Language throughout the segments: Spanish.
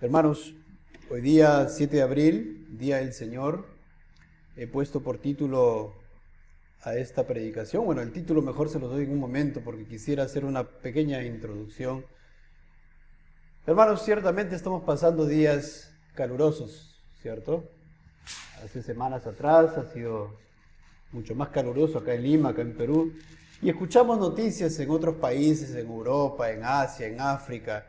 Hermanos, hoy día 7 de abril, Día del Señor, he puesto por título a esta predicación. Bueno, el título mejor se lo doy en un momento porque quisiera hacer una pequeña introducción. Hermanos, ciertamente estamos pasando días calurosos, ¿cierto? Hace semanas atrás ha sido mucho más caluroso acá en Lima, acá en Perú, y escuchamos noticias en otros países, en Europa, en Asia, en África,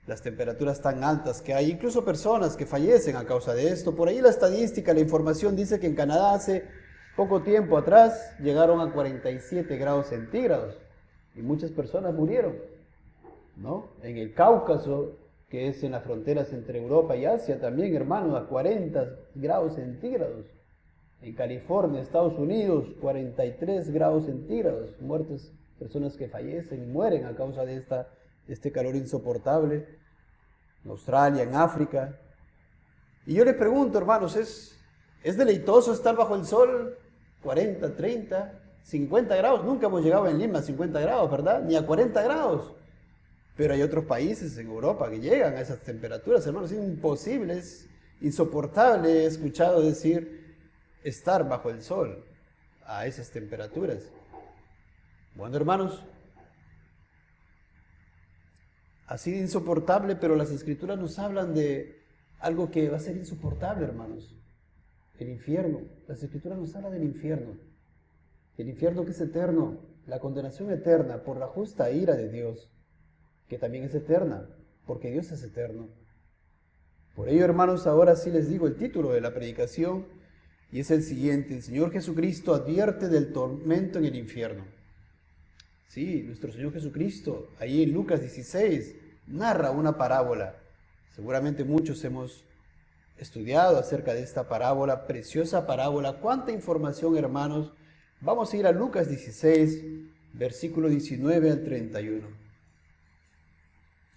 las temperaturas tan altas que hay, incluso personas que fallecen a causa de esto. Por ahí la estadística, la información dice que en Canadá hace poco tiempo atrás llegaron a 47 grados centígrados y muchas personas murieron, ¿no? En el Cáucaso, que es en las fronteras entre Europa y Asia también, hermanos, a 40 grados centígrados. En California, Estados Unidos, 43 grados centígrados, muertes, personas que fallecen y mueren a causa de este calor insoportable. En Australia, en África. Y yo les pregunto, hermanos, ¿es deleitoso estar bajo el sol 40, 30, 50 grados? Nunca hemos llegado en Lima a 50 grados, ¿verdad? Ni a 40 grados. Pero hay otros países en Europa que llegan a esas temperaturas, hermanos. Es imposible, es insoportable. He escuchado decir estar bajo el sol a esas temperaturas. Bueno, hermanos, así de insoportable, pero las Escrituras nos hablan de algo que va a ser insoportable, hermanos. El infierno. Las Escrituras nos hablan del infierno. El infierno que es eterno, la condenación eterna por la justa ira de Dios, que también es eterna, porque Dios es eterno. Por ello, hermanos, ahora sí les digo el título de la predicación, y es el siguiente: el Señor Jesucristo advierte del tormento en el infierno. Sí, nuestro Señor Jesucristo, ahí en Lucas 16, narra una parábola. Seguramente muchos hemos estudiado acerca de esta parábola, preciosa parábola. ¿Cuánta información, hermanos? Vamos a ir a Lucas 16, versículo 19 al 31.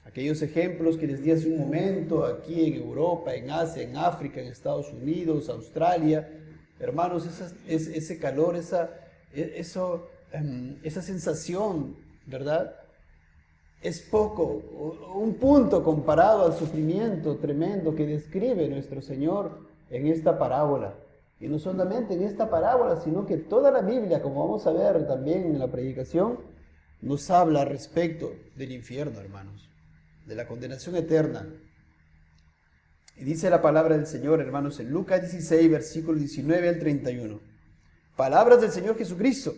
Aquellos ejemplos que les di hace un momento, aquí en Europa, en Asia, en África, en Estados Unidos, Australia, hermanos, ese calor, esa sensación, ¿verdad? Es poco, un punto comparado al sufrimiento tremendo que describe nuestro Señor en esta parábola. Y no solamente en esta parábola, sino que toda la Biblia, como vamos a ver también en la predicación, nos habla respecto del infierno, hermanos, de la condenación eterna. Y dice la palabra del Señor, hermanos, en Lucas 16, versículo 19 al 31. Palabras del Señor Jesucristo.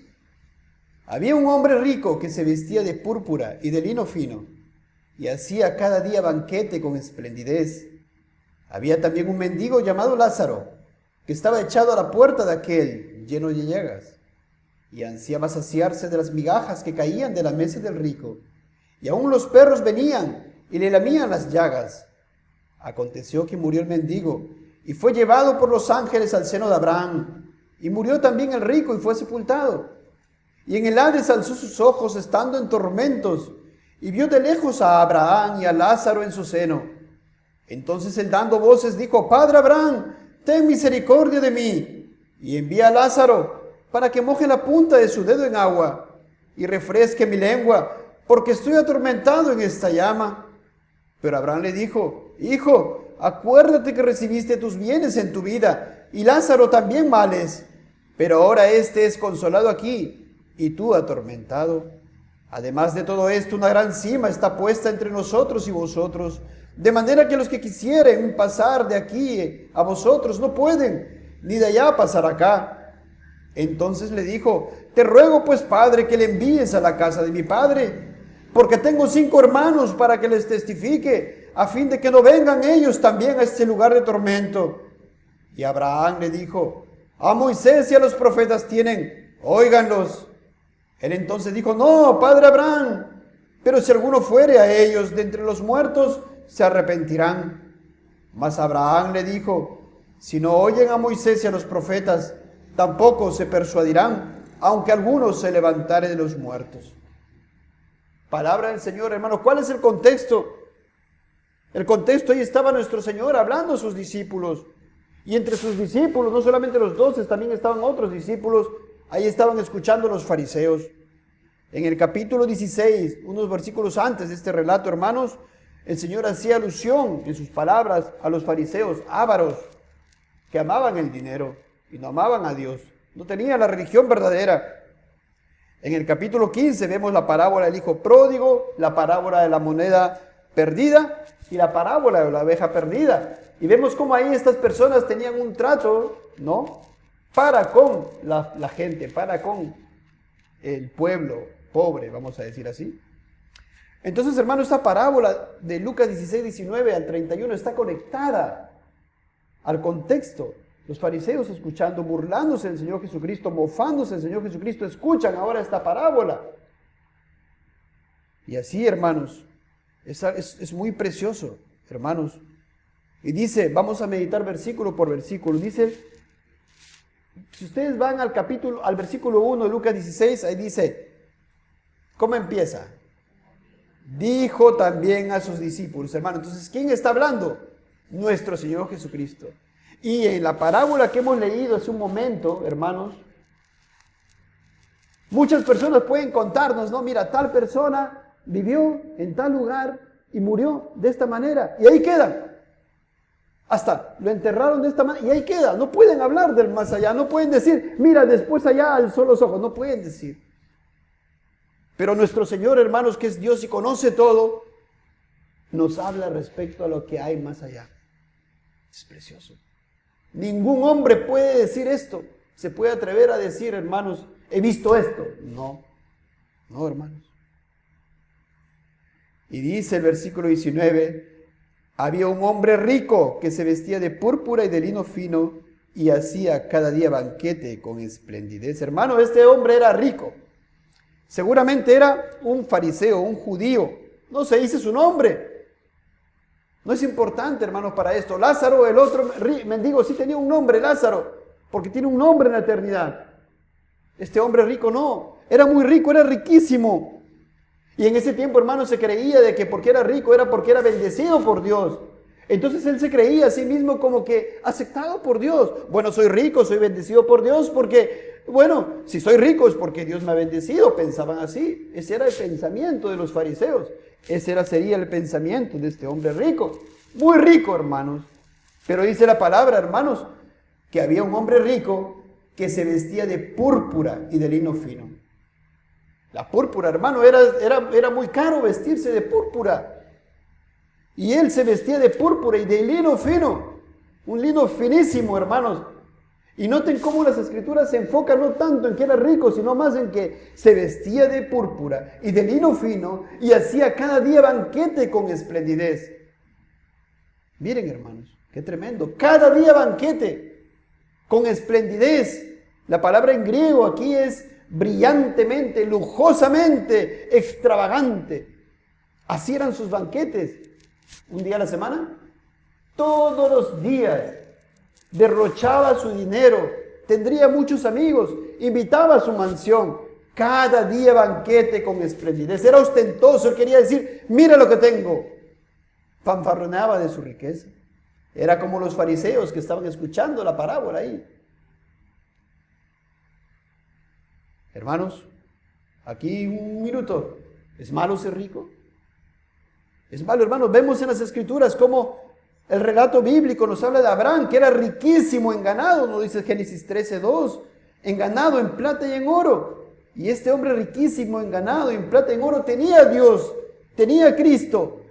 Había un hombre rico que se vestía de púrpura y de lino fino, y hacía cada día banquete con esplendidez. Había también un mendigo llamado Lázaro, que estaba echado a la puerta de aquel, lleno de llagas, y ansiaba saciarse de las migajas que caían de la mesa del rico, y aún los perros venían y le lamían las llagas. Aconteció que murió el mendigo, y fue llevado por los ángeles al seno de Abraham, y murió también el rico y fue sepultado. Y en el Hades alzó sus ojos estando en tormentos, y vio de lejos a Abraham y a Lázaro en su seno. Entonces él dando voces dijo: Padre Abraham, ten misericordia de mí, y envía a Lázaro para que moje la punta de su dedo en agua, y refresque mi lengua, porque estoy atormentado en esta llama. Pero Abraham le dijo: Hijo, acuérdate que recibiste tus bienes en tu vida, y Lázaro también males, pero ahora éste es consolado aquí, y tú atormentado. Además de todo esto, una gran sima está puesta entre nosotros y vosotros, de manera que los que quisieren pasar de aquí a vosotros no pueden, ni de allá pasar acá. Entonces le dijo: Te ruego pues, Padre, que le envíes a la casa de mi padre, porque tengo 5 hermanos para que les testifique, a fin de que no vengan ellos también a este lugar de tormento. Y Abraham le dijo: A Moisés y a los profetas tienen, óiganlos. Él entonces dijo: No, Padre Abraham, pero si alguno fuere a ellos de entre los muertos, se arrepentirán. Mas Abraham le dijo: Si no oyen a Moisés y a los profetas, tampoco se persuadirán, aunque alguno se levantare de los muertos. Palabra del Señor, hermanos. ¿Cuál es el contexto? El contexto, ahí estaba nuestro Señor hablando a sus discípulos. Y entre sus discípulos, no solamente los 12, también estaban otros discípulos. Ahí estaban escuchando los fariseos. En el capítulo 16, unos versículos antes de este relato, hermanos, El Señor hacía alusión en sus palabras a los fariseos ávaros que amaban el dinero y no amaban a Dios. No tenían la religión verdadera. En el capítulo 15 vemos la parábola del hijo pródigo, la parábola de la moneda perdida y la parábola de la oveja perdida. Y vemos cómo ahí estas personas tenían un trato, ¿no?, para con la gente, para con el pueblo pobre, vamos a decir así. Entonces, hermano, esta parábola de Lucas 16, 19 al 31 está conectada al contexto. Los fariseos escuchando, burlándose del Señor Jesucristo, mofándose del Señor Jesucristo, escuchan ahora esta parábola. Y así, hermanos, es muy precioso, hermanos. Y dice, vamos a meditar versículo por versículo. Dice, si ustedes van al versículo 1 de Lucas 16, ahí dice, ¿cómo empieza? Dijo también a sus discípulos, hermano. Entonces, ¿quién está hablando? Nuestro Señor Jesucristo. Y en la parábola que hemos leído hace un momento, hermanos, muchas personas pueden contarnos, ¿no? Mira, tal persona vivió en tal lugar y murió de esta manera. Y ahí queda. Hasta lo enterraron de esta manera y ahí queda. No pueden hablar del más allá. No pueden decir, mira, después allá alzó los ojos. No pueden decir. Pero nuestro Señor, hermanos, que es Dios y conoce todo, nos habla respecto a lo que hay más allá. Es precioso. Ningún hombre puede decir esto. Se puede atrever a decir, hermanos, he visto esto. No, hermanos. Y dice el versículo 19, había un hombre rico que se vestía de púrpura y de lino fino y hacía cada día banquete con esplendidez. Hermano, este hombre era rico. Seguramente era un fariseo, un judío. No se dice su nombre. No es importante, hermanos, para esto. Lázaro, el otro mendigo, sí tenía un nombre, Lázaro, porque tiene un nombre en la eternidad. Este hombre rico no. Era muy rico, era riquísimo. Y en ese tiempo, hermanos, se creía de que porque era rico era porque era bendecido por Dios. Entonces él se creía a sí mismo como que aceptado por Dios. Bueno, soy rico, soy bendecido por Dios porque, bueno, si soy rico es porque Dios me ha bendecido. Pensaban así. Ese era el pensamiento de los fariseos. Ese sería el pensamiento de este hombre rico. Muy rico, hermanos. Pero dice la palabra, hermanos, que había un hombre rico que se vestía de púrpura y de lino fino. La púrpura, hermano, era muy caro vestirse de púrpura. Y él se vestía de púrpura y de lino fino. Un lino finísimo, hermanos. Y noten cómo las escrituras se enfocan no tanto en que era rico, sino más en que se vestía de púrpura y de lino fino y hacía cada día banquete con esplendidez. Miren, hermanos, qué tremendo. Cada día banquete con esplendidez. La palabra en griego aquí es brillantemente, lujosamente, extravagante. Así eran sus banquetes. Un día a la semana, todos los días, derrochaba su dinero, tendría muchos amigos, invitaba a su mansión, cada día banquete con esplendidez. Era ostentoso, él quería decir, mira lo que tengo. Fanfarroneaba de su riqueza. Era como los fariseos que estaban escuchando la parábola ahí. Hermanos, aquí un minuto. ¿Es malo ser rico? Es malo, hermanos. Vemos en las escrituras cómo el relato bíblico nos habla de Abraham, que era riquísimo en ganado, nos dice Génesis 13:2, en ganado, en plata y en oro. Y este hombre riquísimo en ganado, en plata y en oro, tenía a Dios, tenía a Cristo.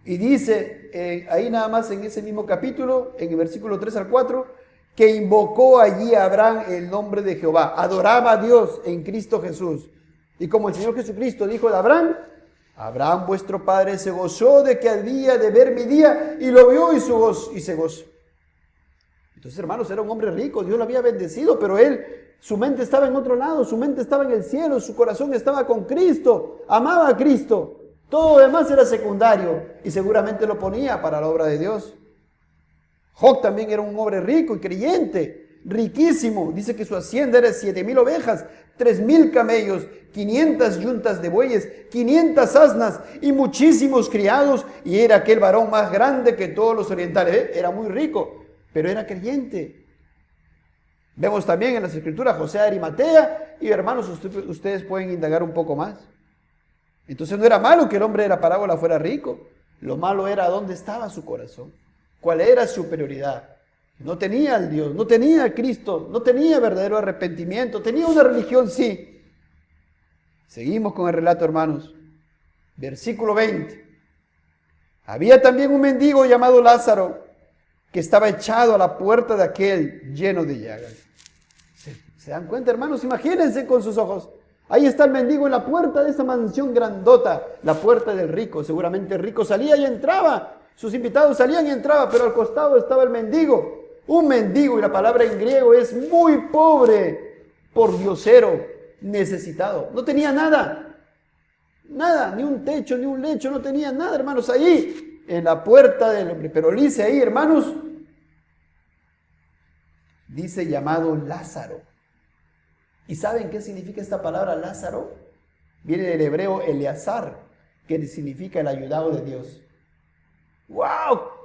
Y dice ahí nada más en ese mismo capítulo, en el versículo 3 al 4, que invocó allí a Abraham el nombre de Jehová. Adoraba a Dios en Cristo Jesús. Y como el Señor Jesucristo dijo de Abraham, Abraham vuestro padre se gozó de que había de ver mi día y lo vio y se gozó. Entonces, hermanos, era un hombre rico, Dios lo había bendecido, pero él, su mente estaba en otro lado, su mente estaba en el cielo, su corazón estaba con Cristo, amaba a Cristo. Todo lo demás era secundario y seguramente lo ponía para la obra de Dios. Job también era un hombre rico y creyente, riquísimo. Dice que su hacienda era 7,000 ovejas, 3,000 camellos, 500 yuntas de bueyes, 500 asnas y muchísimos criados. Y era aquel varón más grande que todos los orientales. Era muy rico, pero era creyente. Vemos también en las escrituras José de Arimatea. Y hermanos, ustedes pueden indagar un poco más. Entonces no era malo que el hombre de la parábola fuera rico. Lo malo era dónde estaba su corazón, cuál era su prioridad. No tenía al Dios, no tenía a Cristo, no tenía verdadero arrepentimiento, tenía una religión, sí. Seguimos con el relato, hermanos. Versículo 20. Había también un mendigo llamado Lázaro, que estaba echado a la puerta de aquel lleno de llagas. ¿Se dan cuenta, hermanos? Imagínense con sus ojos. Ahí está el mendigo en la puerta de esa mansión grandota, la puerta del rico. Seguramente el rico salía y entraba. Sus invitados salían y entraban, pero al costado estaba el mendigo. Un mendigo, y la palabra en griego es muy pobre, pordiosero, necesitado. No tenía nada, nada, ni un techo, ni un lecho, no tenía nada, hermanos, ahí en la puerta del hombre. Pero dice ahí, hermanos, dice llamado Lázaro. ¿Y saben qué significa esta palabra Lázaro? Viene del hebreo Eleazar, que significa el ayudado de Dios. ¡Wow!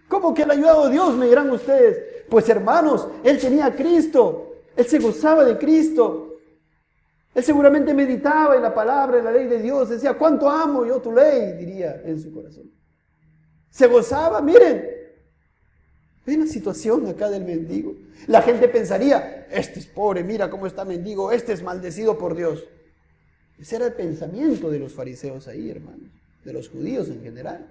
¿Cómo que el ayudado de Dios, me dirán ustedes? Pues hermanos, él tenía a Cristo, él se gozaba de Cristo. Él seguramente meditaba en la palabra, en la ley de Dios, decía, ¿cuánto amo yo tu ley? Diría en su corazón. Se gozaba, miren. Hay una situación acá del mendigo. La gente pensaría, este es pobre, mira cómo está mendigo, este es maldecido por Dios. Ese era el pensamiento de los fariseos ahí, hermanos, de los judíos en general.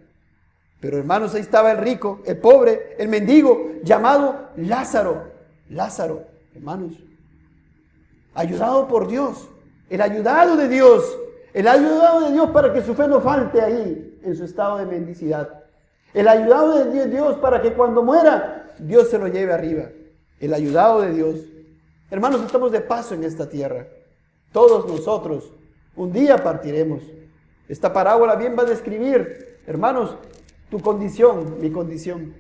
Pero hermanos, ahí estaba el rico, el pobre, el mendigo, llamado Lázaro. Lázaro, hermanos, ayudado por Dios, el ayudado de Dios, el ayudado de Dios para que su fe no falte ahí en su estado de mendicidad. El ayudado de Dios para que cuando muera, Dios se lo lleve arriba. El ayudado de Dios. Hermanos, estamos de paso en esta tierra. Todos nosotros un día partiremos. Esta parábola bien va a describir, hermanos, tu condición, mi condición.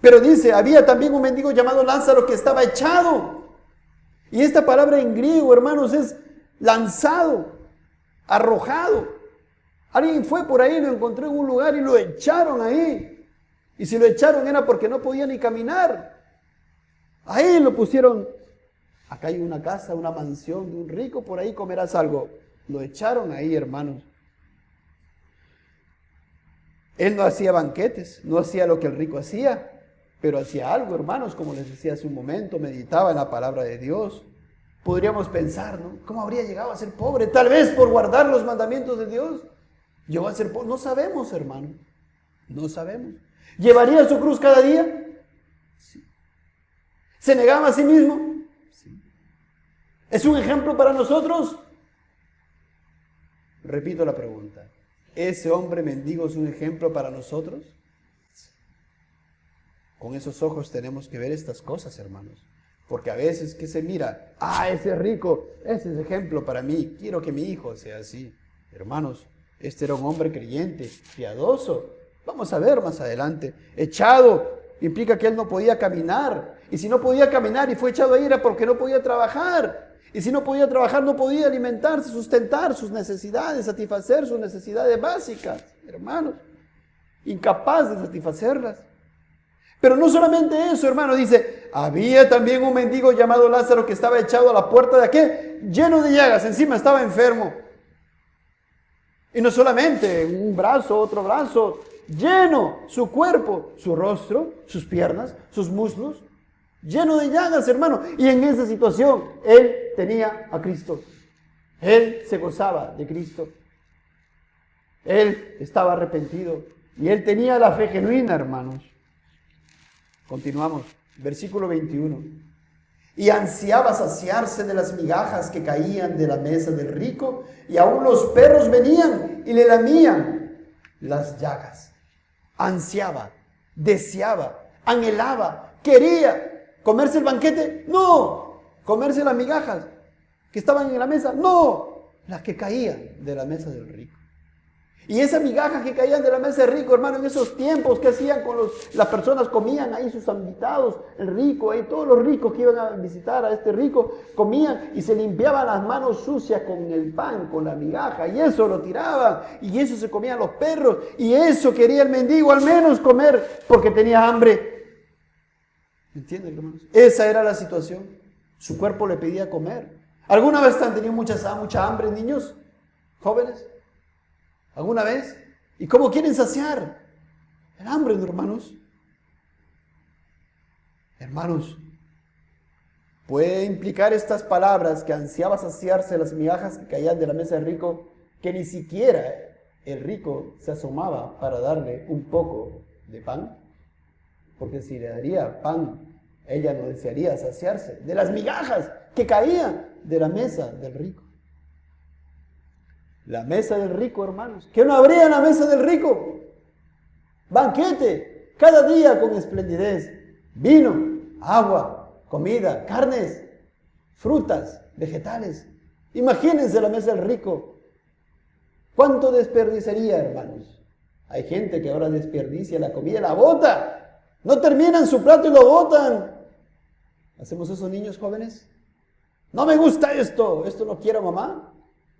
Pero dice, había también un mendigo llamado Lázaro que estaba echado. Y esta palabra en griego, hermanos, es lanzado, arrojado. Alguien fue por ahí, lo encontró en un lugar y lo echaron ahí. Y si lo echaron era porque no podía ni caminar. Ahí lo pusieron. Acá hay una casa, una mansión de un rico, por ahí comerás algo. Lo echaron ahí, hermanos. Él no hacía banquetes, no hacía lo que el rico hacía, pero hacía algo, hermanos, como les decía hace un momento, meditaba en la palabra de Dios. Podríamos pensar, ¿no? ¿Cómo habría llegado a ser pobre? Tal vez por guardar los mandamientos de Dios. Llegó a ser pobre. No sabemos, hermano. No sabemos. ¿Llevaría su cruz cada día? Sí. ¿Se negaba a sí mismo? Sí. ¿Es un ejemplo para nosotros? Repito la pregunta. ¿Ese hombre mendigo es un ejemplo para nosotros? Con esos ojos tenemos que ver estas cosas, hermanos. Porque a veces que se mira, ese rico, ese es ejemplo para mí, quiero que mi hijo sea así. Hermanos, este era un hombre creyente, piadoso. Vamos a ver más adelante. Echado implica que él no podía caminar. Y si no podía caminar y fue echado ahí era porque no podía trabajar. Y si no podía trabajar, no podía alimentarse, sustentar sus necesidades, satisfacer sus necesidades básicas, hermanos. Incapaz de satisfacerlas. Pero no solamente eso, hermano, dice, había también un mendigo llamado Lázaro que estaba echado a la puerta de aquel, lleno de llagas, encima estaba enfermo. Y no solamente un brazo, otro brazo, lleno su cuerpo, su rostro, sus piernas, sus muslos, lleno de llagas, hermano. Y en esa situación, él tenía a Cristo. Él se gozaba de Cristo. Él estaba arrepentido. Y él tenía la fe genuina, hermanos. Continuamos. Versículo 21. Y ansiaba saciarse de las migajas que caían de la mesa del rico, y aún los perros venían y le lamían las llagas. Ansiaba, deseaba, anhelaba, quería comerse el banquete. No, comerse las migajas que estaban en la mesa. No, las que caían de la mesa del rico. Y esas migajas que caían de la mesa del rico, hermano, en esos tiempos, ¿qué hacían con las personas? Comían ahí sus invitados, el rico, ahí todos los ricos que iban a visitar a este rico, comían y se limpiaban las manos sucias con el pan, con la migaja, y eso lo tiraban, y eso se comían los perros, y eso quería el mendigo al menos comer, porque tenía hambre. ¿Entienden, hermanos? Esa era la situación. Su cuerpo le pedía comer. ¿Alguna vez han tenido mucha hambre, niños? ¿Jóvenes? ¿Alguna vez? ¿Y cómo quieren saciar el hambre, hermanos? Hermanos, puede implicar estas palabras que ansiaba saciarse las migajas que caían de la mesa del rico, que ni siquiera el rico se asomaba para darle un poco de pan, porque si le daría pan, ella no desearía saciarse de las migajas que caían de la mesa del rico. La mesa del rico, hermanos. ¿Qué no habría en la mesa del rico? Banquete, cada día con esplendidez. Vino, agua, comida, carnes, frutas, vegetales. Imagínense la mesa del rico. ¿Cuánto desperdiciaría, hermanos? Hay gente que ahora desperdicia la comida, la bota. No terminan su plato y lo botan. ¿Hacemos eso, niños jóvenes? No me gusta esto no quiero mamá.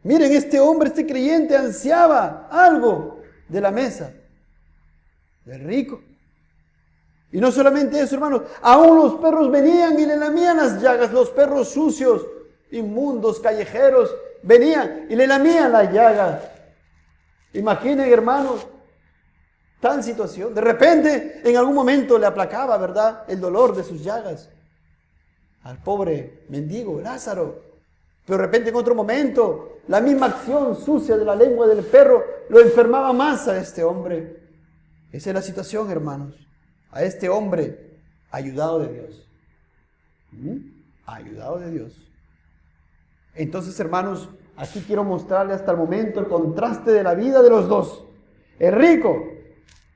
Miren, este hombre, este creyente ansiaba algo de la mesa del rico. Y no solamente eso, hermanos, aún los perros venían y le lamían las llagas, los perros sucios, inmundos, callejeros, venían y le lamían las llagas. Imaginen, hermanos, tal situación. De repente, en algún momento le aplacaba, ¿verdad?, el dolor de sus llagas al pobre mendigo, Lázaro. Pero de repente en otro momento, la misma acción sucia de la lengua del perro lo enfermaba más a este hombre. Esa es la situación, hermanos. A este hombre, ayudado de Dios. Ayudado de Dios. Entonces, hermanos, aquí quiero mostrarle hasta el momento el contraste de la vida de los dos. El rico,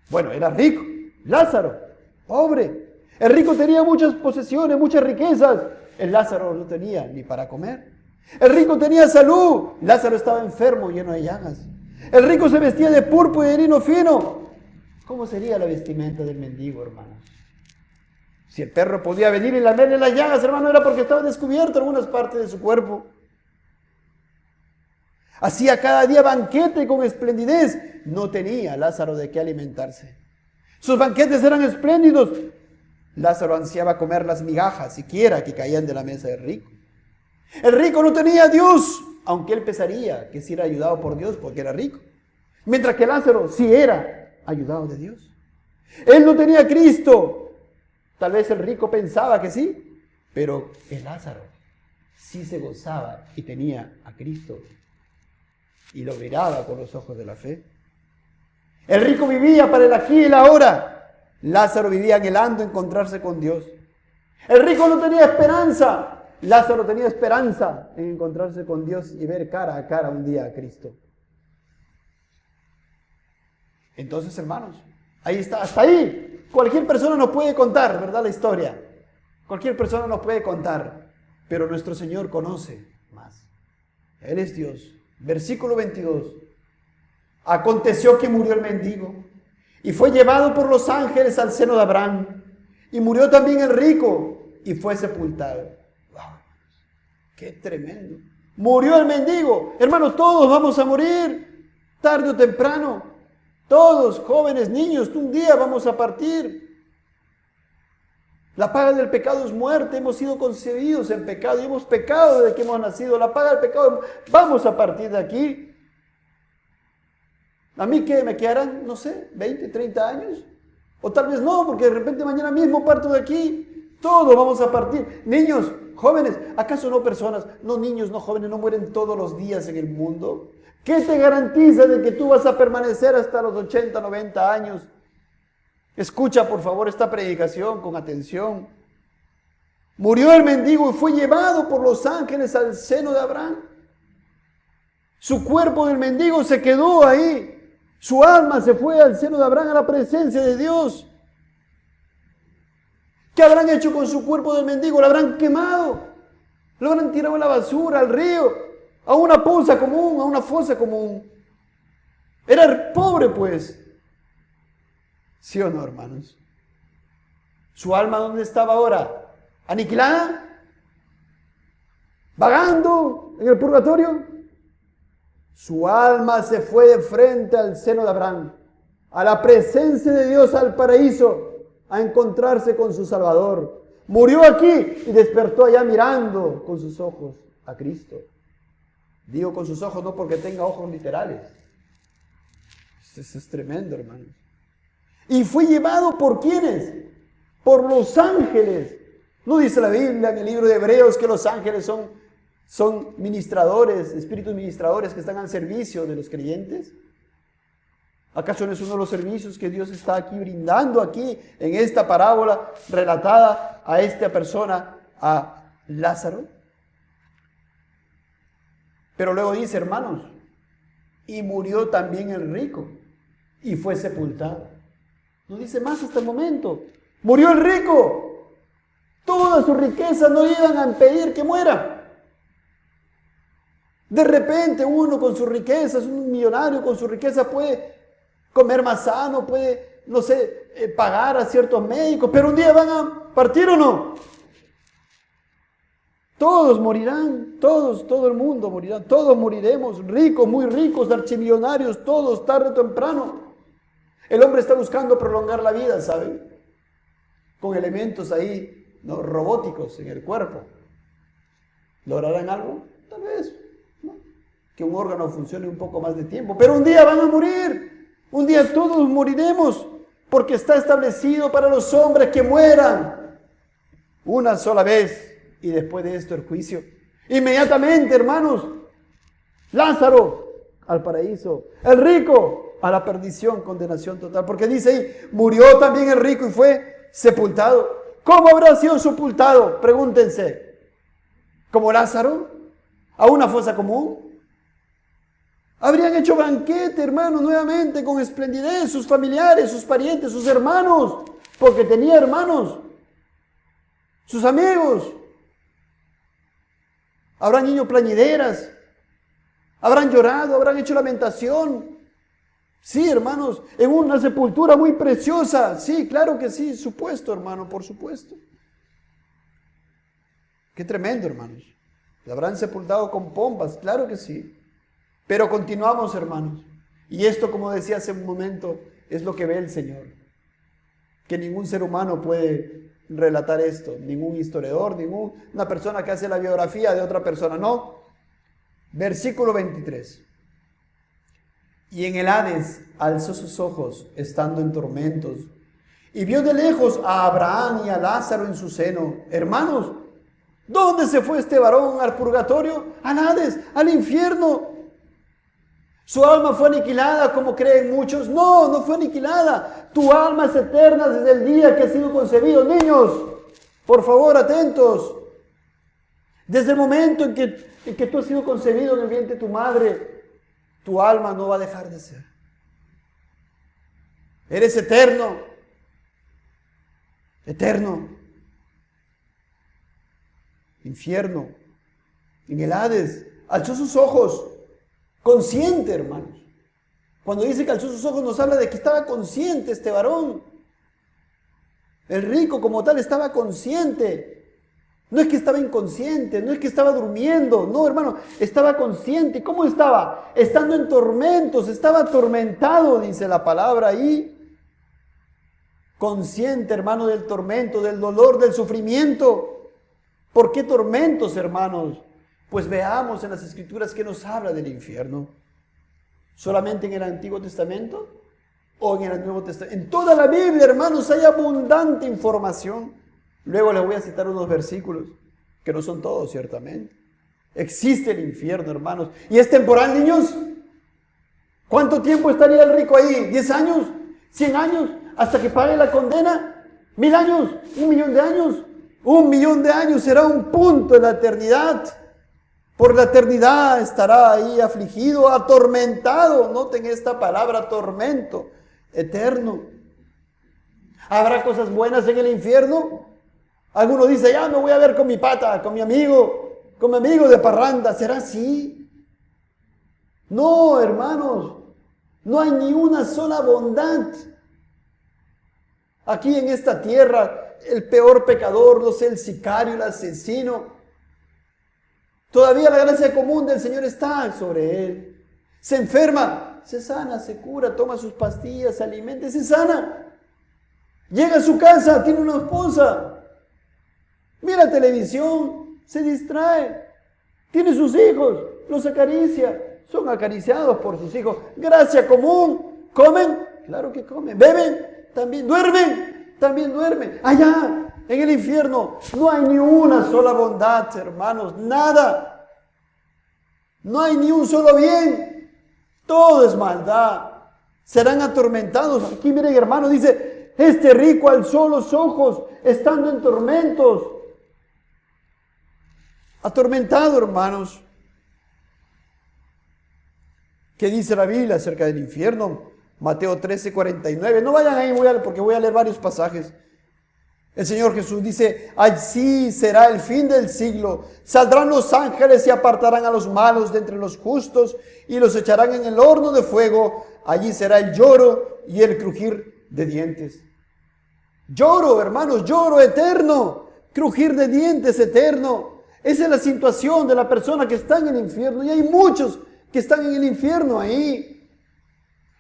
bueno, era rico. Lázaro, pobre. El rico tenía muchas posesiones, muchas riquezas. El Lázaro no tenía ni para comer. El rico tenía salud. Lázaro estaba enfermo, lleno de llagas. El rico se vestía de púrpura y de lino fino. ¿Cómo sería la vestimenta del mendigo, hermanos? Si el perro podía venir y lamerle las llagas, hermano, era porque estaba descubierto algunas partes de su cuerpo. Hacía cada día banquete con esplendidez. No tenía Lázaro de qué alimentarse. Sus banquetes eran espléndidos. Lázaro ansiaba comer las migajas, siquiera que caían de la mesa del rico. El rico no tenía a Dios, aunque él pensaría que sí era ayudado por Dios porque era rico. Mientras que Lázaro sí era ayudado de Dios. Él no tenía a Cristo. Tal vez el rico pensaba que sí, pero el Lázaro sí se gozaba y tenía a Cristo. Y lo miraba con los ojos de la fe. El rico vivía para el aquí y el ahora. Lázaro vivía anhelando encontrarse con Dios. El rico no tenía esperanza. Lázaro tenía esperanza en encontrarse con Dios y ver cara a cara un día a Cristo. Entonces, hermanos, ahí está, hasta ahí. Cualquier persona nos puede contar, ¿verdad?, la historia. Cualquier persona nos puede contar, pero nuestro Señor conoce más. Él es Dios. Versículo 22. Aconteció que murió el mendigo y fue llevado por los ángeles al seno de Abraham. Y murió también el rico y fue sepultado. ¡Wow! ¡Qué tremendo! Murió el mendigo. Hermanos, todos vamos a morir, tarde o temprano. Todos, jóvenes, niños, un día vamos a partir. La paga del pecado es muerte. Hemos sido concebidos en pecado y hemos pecado desde que hemos nacido. La paga del pecado, vamos a partir de aquí. ¿A mí qué? ¿Me quedarán, no sé, 20, 30 años? O tal vez no, porque de repente mañana mismo parto de aquí. Todos vamos a partir. Niños, jóvenes, ¿acaso no personas, no niños, no jóvenes, no mueren todos los días en el mundo? ¿Qué te garantiza de que tú vas a permanecer hasta los 80, 90 años? Escucha, por favor, esta predicación con atención. Murió el mendigo y fue llevado por los ángeles al seno de Abraham. Su cuerpo del mendigo se quedó ahí. Su alma se fue al seno de Abraham, a la presencia de Dios. ¿Qué habrán hecho con su cuerpo del mendigo? Lo habrán quemado. Lo habrán tirado a la basura, al río, a una poza común, a una fosa común. Era pobre, pues. ¿Sí o no, hermanos? ¿Su alma dónde estaba ahora? ¿Aniquilada? ¿Vagando en el purgatorio? Su alma se fue de frente al seno de Abraham, a la presencia de Dios, al paraíso, a encontrarse con su Salvador. Murió aquí y despertó allá mirando con sus ojos a Cristo. Digo con sus ojos no porque tenga ojos literales, Eso es tremendo, hermanos. Y fue llevado ¿por quiénes? Por los ángeles. ¿No dice la Biblia en el libro de Hebreos que los ángeles son ministradores, espíritus ministradores que están al servicio de los creyentes? ¿Acaso no es uno de los servicios que Dios está aquí brindando aquí en esta parábola relatada a esta persona, a Lázaro? Pero luego dice, hermanos, y murió también el rico y fue sepultado. No dice más hasta el momento. Murió el rico. Todas sus riquezas no iban a impedir que muera. De repente uno con sus riquezas, un millonario con su riqueza puede comer más sano, puede, no sé, pagar a ciertos médicos, pero un día van a partir o no. Todos morirán, todo el mundo morirá, todos moriremos, ricos, muy ricos, archimillonarios, todos, tarde o temprano. El hombre está buscando prolongar la vida, ¿saben? Con elementos ahí, ¿no?, robóticos en el cuerpo. ¿Lograrán algo? Tal vez, ¿no?, que un órgano funcione un poco más de tiempo, pero un día van a morir. Un día todos moriremos, porque está establecido para los hombres que mueran una sola vez, y después de esto el juicio. Inmediatamente, hermanos, Lázaro al paraíso, el rico a la perdición, condenación total, porque dice ahí, murió también el rico y fue sepultado. ¿Cómo habrá sido sepultado? Pregúntense. ¿Como Lázaro? ¿A una fosa común? Habrían hecho banquete, hermanos, nuevamente con esplendidez, sus familiares, sus parientes, sus hermanos, porque tenía hermanos, sus amigos. Habrán niños plañideras, habrán llorado, habrán hecho lamentación. Sí, hermanos, en una sepultura muy preciosa. Sí, claro que sí, supuesto, hermano, por supuesto. Qué tremendo, hermanos. La habrán sepultado con pompas, claro que sí. Pero continuamos, hermanos. Y esto, como decía hace un momento, es lo que ve el Señor. Que ningún ser humano puede relatar esto. Ningún historiador, ninguna persona que hace la biografía de otra persona. No. Versículo 23. Y en el Hades alzó sus ojos, estando en tormentos, y vio de lejos a Abraham y a Lázaro en su seno. Hermanos, ¿dónde se fue este varón? ¿Al purgatorio? ¿Al Hades? ¿Al infierno? ¿Su alma fue aniquilada como creen muchos? No, no fue aniquilada. Tu alma es eterna desde el día que has sido concebido. Niños, por favor, atentos. Desde el momento en que tú has sido concebido en el vientre de tu madre, tu alma no va a dejar de ser. Eres eterno. Eterno. Infierno. En el Hades. Alzó sus ojos. Consciente, hermanos. Cuando dice que alzó sus ojos nos habla de que estaba consciente este varón. El rico como tal estaba consciente. No es que estaba inconsciente, no es que estaba durmiendo. No, hermano, estaba consciente. ¿Cómo estaba? Estando en tormentos, estaba atormentado, dice la palabra ahí. Consciente, hermano, del tormento, del dolor, del sufrimiento. ¿Por qué tormentos, hermanos? Pues veamos en las Escrituras que nos habla del infierno. ¿Solamente en el Antiguo Testamento o en el Nuevo Testamento? En toda la Biblia, hermanos, hay abundante información. Luego les voy a citar unos versículos, que no son todos, ciertamente. Existe el infierno, hermanos. ¿Y es temporal, niños? ¿Cuánto tiempo estaría el rico ahí? ¿10 años? ¿100 años? ¿Hasta que pague la condena? ¿1000 años? ¿1.000.000 de años? 1.000.000 de años será un punto en la eternidad. Por la eternidad estará ahí afligido, atormentado. Noten esta palabra, tormento, eterno. ¿Habrá cosas buenas en el infierno? Alguno dice, ya me voy a ver con mi pata, con mi amigo de parranda. ¿Será así? No, hermanos, no hay ni una sola bondad. Aquí en esta tierra, el peor pecador, no sé, el sicario, el asesino, todavía la gracia común del Señor está sobre él. Se enferma, se sana, se cura, toma sus pastillas, se alimenta y se sana. Llega a su casa, tiene una esposa, mira televisión, se distrae, tiene sus hijos, los acaricia, son acariciados por sus hijos. Gracia común, ¿Comen? Claro que comen. ¿Beben? También. ¿Duermen? También duermen. Allá, en el infierno, no hay ni una sola bondad, hermanos. Nada. No hay ni un solo bien. Todo es maldad. Serán atormentados. Aquí miren, hermano, dice, este rico alzó los ojos estando en tormentos. Atormentado, hermanos. ¿Qué dice la Biblia acerca del infierno? Mateo 13:49. No vayan ahí porque voy a leer varios pasajes. El Señor Jesús dice, así será el fin del siglo. Saldrán los ángeles y apartarán a los malos de entre los justos y los echarán en el horno de fuego. Allí será el lloro y el crujir de dientes. Lloro, hermanos, lloro eterno. Crujir de dientes eterno. Esa es la situación de la persona que está en el infierno. Y hay muchos que están en el infierno ahí.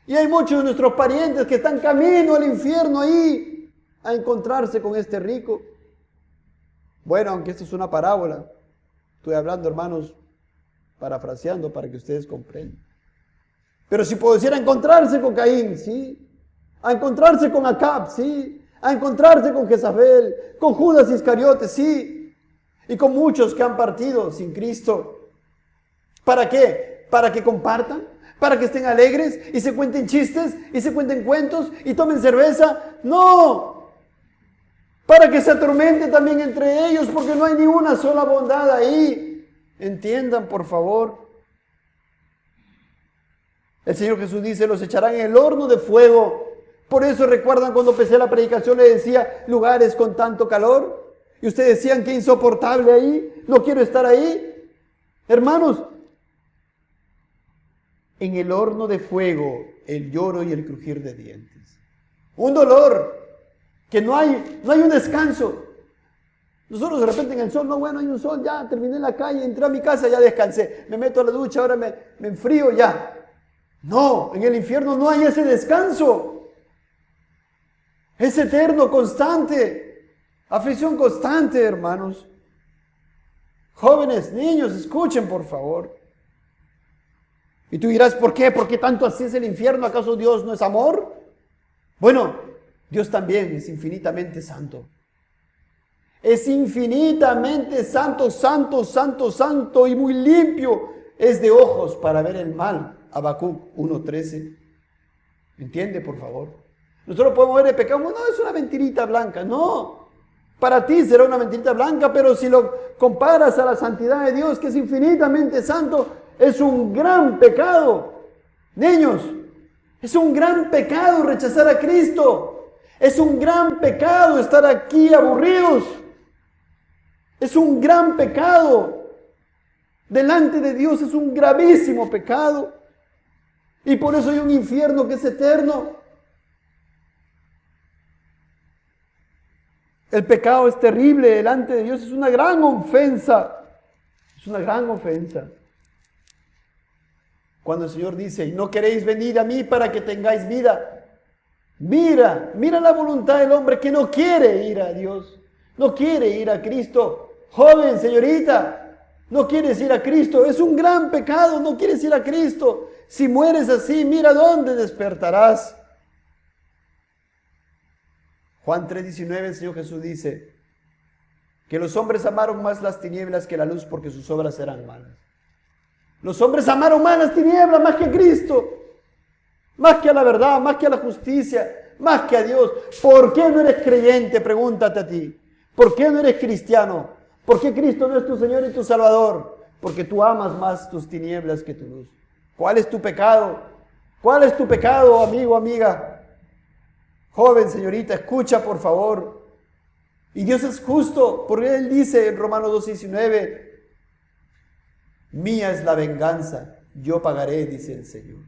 Y hay muchos de nuestros parientes que están camino al infierno ahí a encontrarse con este rico. Bueno, aunque esto es una parábola, estoy hablando, hermanos, parafraseando para que ustedes comprendan. Pero si pudiera encontrarse con Caín, ¿sí? A encontrarse con Acab, ¿sí? A encontrarse con Jezabel, con Judas Iscariote, ¿sí? Y con muchos que han partido sin Cristo. ¿Para qué? ¿Para que compartan? ¿Para que estén alegres y se cuenten chistes y se cuenten cuentos y tomen cerveza? No. Para que se atormenten también entre ellos porque no hay ni una sola bondad ahí. Entiendan, por favor. El Señor Jesús dice, los echarán en el horno de fuego. Por eso recuerdan cuando empecé la predicación, le decía, lugares con tanto calor. Y ustedes decían, qué insoportable ahí, no quiero estar ahí. Hermanos, en el horno de fuego, el lloro y el crujir de dientes. Un dolor, que no hay un descanso. Nosotros de repente en el sol, no, bueno, hay un sol, ya terminé en la calle, entré a mi casa, ya descansé. Me meto a la ducha, ahora me enfrío, ya. No, en el infierno no hay ese descanso. Es eterno, constante. Aflicción constante, hermanos. Jóvenes, niños, escuchen por favor. Y tú dirás, ¿por qué? ¿Por qué tanto así es el infierno? ¿Acaso Dios no es amor? Bueno, Dios también es infinitamente santo. Es infinitamente santo, santo, santo, santo y muy limpio. Es de ojos para ver el mal. Habacuc 1:13. ¿Entiende, por favor? Nosotros podemos ver el pecado, no, es una mentirita blanca. No, para ti será una mentirita blanca, pero si lo comparas a la santidad de Dios, que es infinitamente santo, es un gran pecado. Niños, es un gran pecado rechazar a Cristo. Es un gran pecado estar aquí aburridos. Es un gran pecado. Delante de Dios es un gravísimo pecado. Y por eso hay un infierno que es eterno. El pecado es terrible delante de Dios, es una gran ofensa. Es una gran ofensa. Cuando el Señor dice, no queréis venir a mí para que tengáis vida. Mira la voluntad del hombre que no quiere ir a Dios. No quiere ir a Cristo. Joven, señorita, no quieres ir a Cristo. Es un gran pecado, no quieres ir a Cristo. Si mueres así, mira dónde despertarás. Juan 3:19, el Señor Jesús dice que los hombres amaron más las tinieblas que la luz porque sus obras eran malas. Los hombres amaron más las tinieblas, más que a Cristo, más que a la verdad, más que a la justicia, más que a Dios. ¿Por qué no eres creyente? Pregúntate a ti. ¿Por qué no eres cristiano? ¿Por qué Cristo no es tu Señor y tu Salvador? Porque tú amas más tus tinieblas que tu luz. ¿Cuál es tu pecado? ¿Cuál es tu pecado, amigo, amiga? Joven, señorita, escucha por favor. Y Dios es justo, porque Él dice en Romanos 2:19, mía es la venganza, yo pagaré, dice el Señor.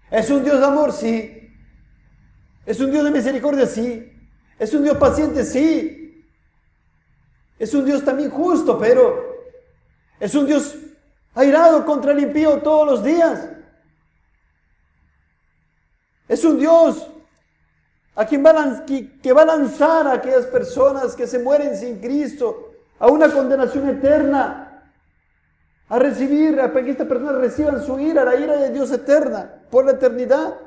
¿Es un Dios de amor? Sí. ¿Es un Dios de misericordia? Sí. ¿Es un Dios paciente? Sí. Es un Dios también justo, pero es un Dios airado contra el impío todos los días. Es un Dios a quien que va a lanzar a aquellas personas que se mueren sin Cristo a una condenación eterna, a que estas personas reciban su ira, la ira de Dios eterna, por la eternidad.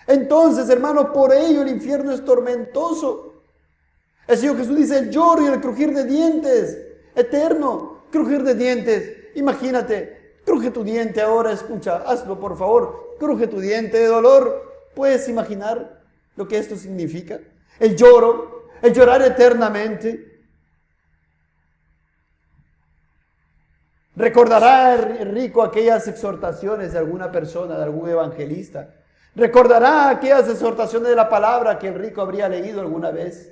Entonces, hermano, por ello el infierno es tormentoso. El Señor Jesús dice: el lloro y el crujir de dientes, eterno, crujir de dientes. Imagínate, cruje tu diente ahora, escucha, hazlo por favor, cruje tu diente de dolor. ¿Puedes imaginar lo que esto significa? El lloro, el llorar eternamente. Recordará el rico aquellas exhortaciones de alguna persona, de algún evangelista. Recordará aquellas exhortaciones de la palabra que el rico habría leído alguna vez.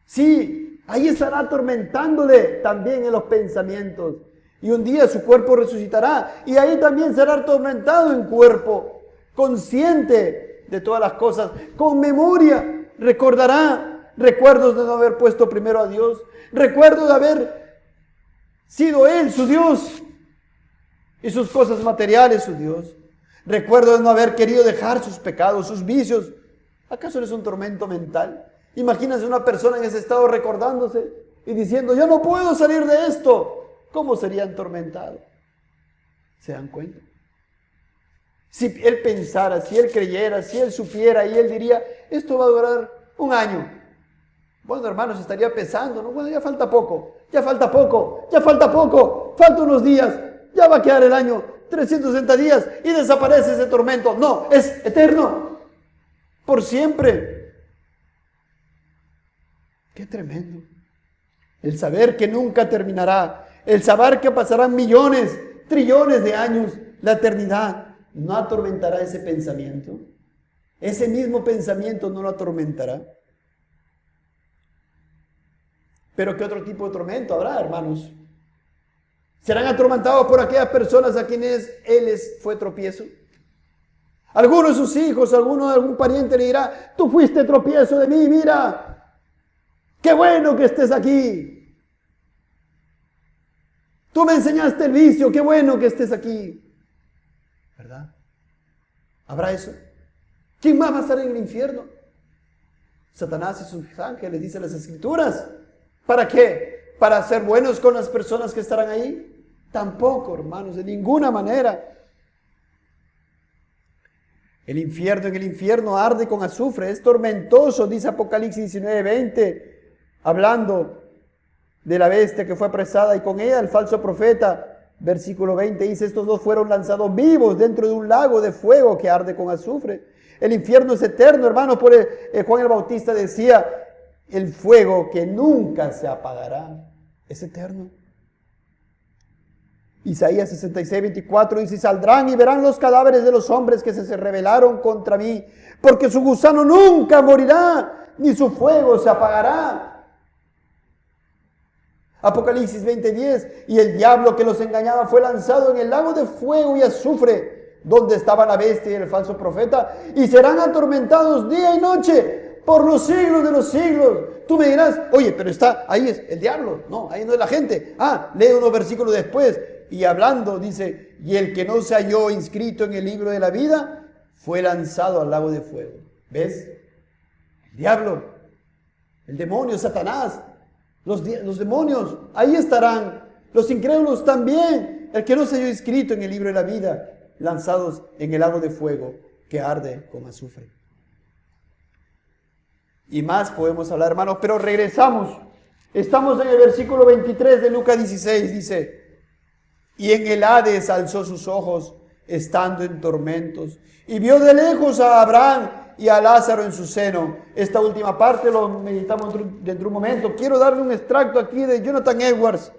Sí, ahí estará atormentándole también en los pensamientos. Y un día su cuerpo resucitará. Y ahí también será atormentado en cuerpo, consciente de todas las cosas. Con memoria recordará recuerdos de no haber puesto primero a Dios. Recuerdos de haber sido Él su Dios y sus cosas materiales su Dios. Recuerdo de no haber querido dejar sus pecados, sus vicios. ¿Acaso no es un tormento mental? Imagínense una persona en ese estado recordándose y diciendo: yo no puedo salir de esto. ¿Cómo sería atormentado? ¿Se dan cuenta? Si él pensara, si él creyera, si él supiera y él diría: esto va a durar un año. Bueno, hermanos, estaría pensando, ¿no? Bueno, ya falta poco, ya falta poco, ya falta poco, falta unos días, ya va a quedar el año, 360 días y desaparece ese tormento. No, es eterno, por siempre. Qué tremendo. El saber que nunca terminará, el saber que pasarán millones, trillones de años, la eternidad, ¿no atormentará ese pensamiento? Ese mismo pensamiento no lo atormentará. Pero ¿qué otro tipo de tormento habrá, hermanos? ¿Serán atormentados por aquellas personas a quienes Él fue tropiezo? Alguno de sus hijos, algún pariente le dirá: tú fuiste tropiezo de mí, mira, qué bueno que estés aquí. Tú me enseñaste el vicio, qué bueno que estés aquí. ¿Verdad? ¿Habrá eso? ¿Quién más va a estar en el infierno? Satanás y sus ángeles, dicen las Escrituras. ¿Para qué? ¿Para ser buenos con las personas que estarán ahí? Tampoco, hermanos, de ninguna manera. En el infierno arde con azufre, es tormentoso, dice Apocalipsis 19:20, hablando de la bestia que fue apresada y con ella el falso profeta. Versículo 20 dice: estos dos fueron lanzados vivos dentro de un lago de fuego que arde con azufre. El infierno es eterno, hermanos. Por Juan el Bautista decía: el fuego que nunca se apagará es eterno. Isaías 66:24 dice: saldrán y verán los cadáveres de los hombres que se rebelaron contra mí, porque su gusano nunca morirá, ni su fuego se apagará. Apocalipsis 20:10: y el diablo que los engañaba fue lanzado en el lago de fuego y azufre, donde estaba la bestia y el falso profeta, y serán atormentados día y noche por los siglos de los siglos. Tú me dirás: oye, pero ahí es el diablo. No, ahí no es la gente. Lee unos versículos después. Y hablando, dice: y el que no se halló inscrito en el libro de la vida fue lanzado al lago de fuego. ¿Ves? El diablo, el demonio, Satanás, los demonios, ahí estarán. Los incrédulos también. El que no se halló inscrito en el libro de la vida, lanzados en el lago de fuego que arde con azufre. Y más podemos hablar, hermanos, pero regresamos. Estamos en el versículo 23 de Lucas 16, dice: y en el Hades alzó sus ojos, estando en tormentos, y vio de lejos a Abraham y a Lázaro en su seno. Esta última parte lo meditamos dentro de un momento. Quiero darle un extracto aquí de Jonathan Edwards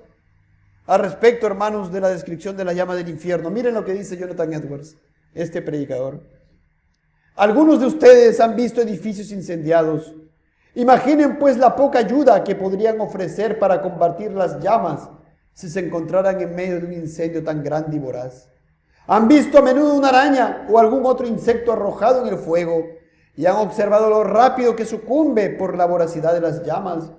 al respecto, hermanos, de la descripción de la llama del infierno. Miren lo que dice Jonathan Edwards, este predicador. Algunos de ustedes han visto edificios incendiados. Imaginen pues la poca ayuda que podrían ofrecer para combatir las llamas si se encontraran en medio de un incendio tan grande y voraz. Han visto a menudo una araña o algún otro insecto arrojado en el fuego y han observado lo rápido que sucumbe por la voracidad de las llamas.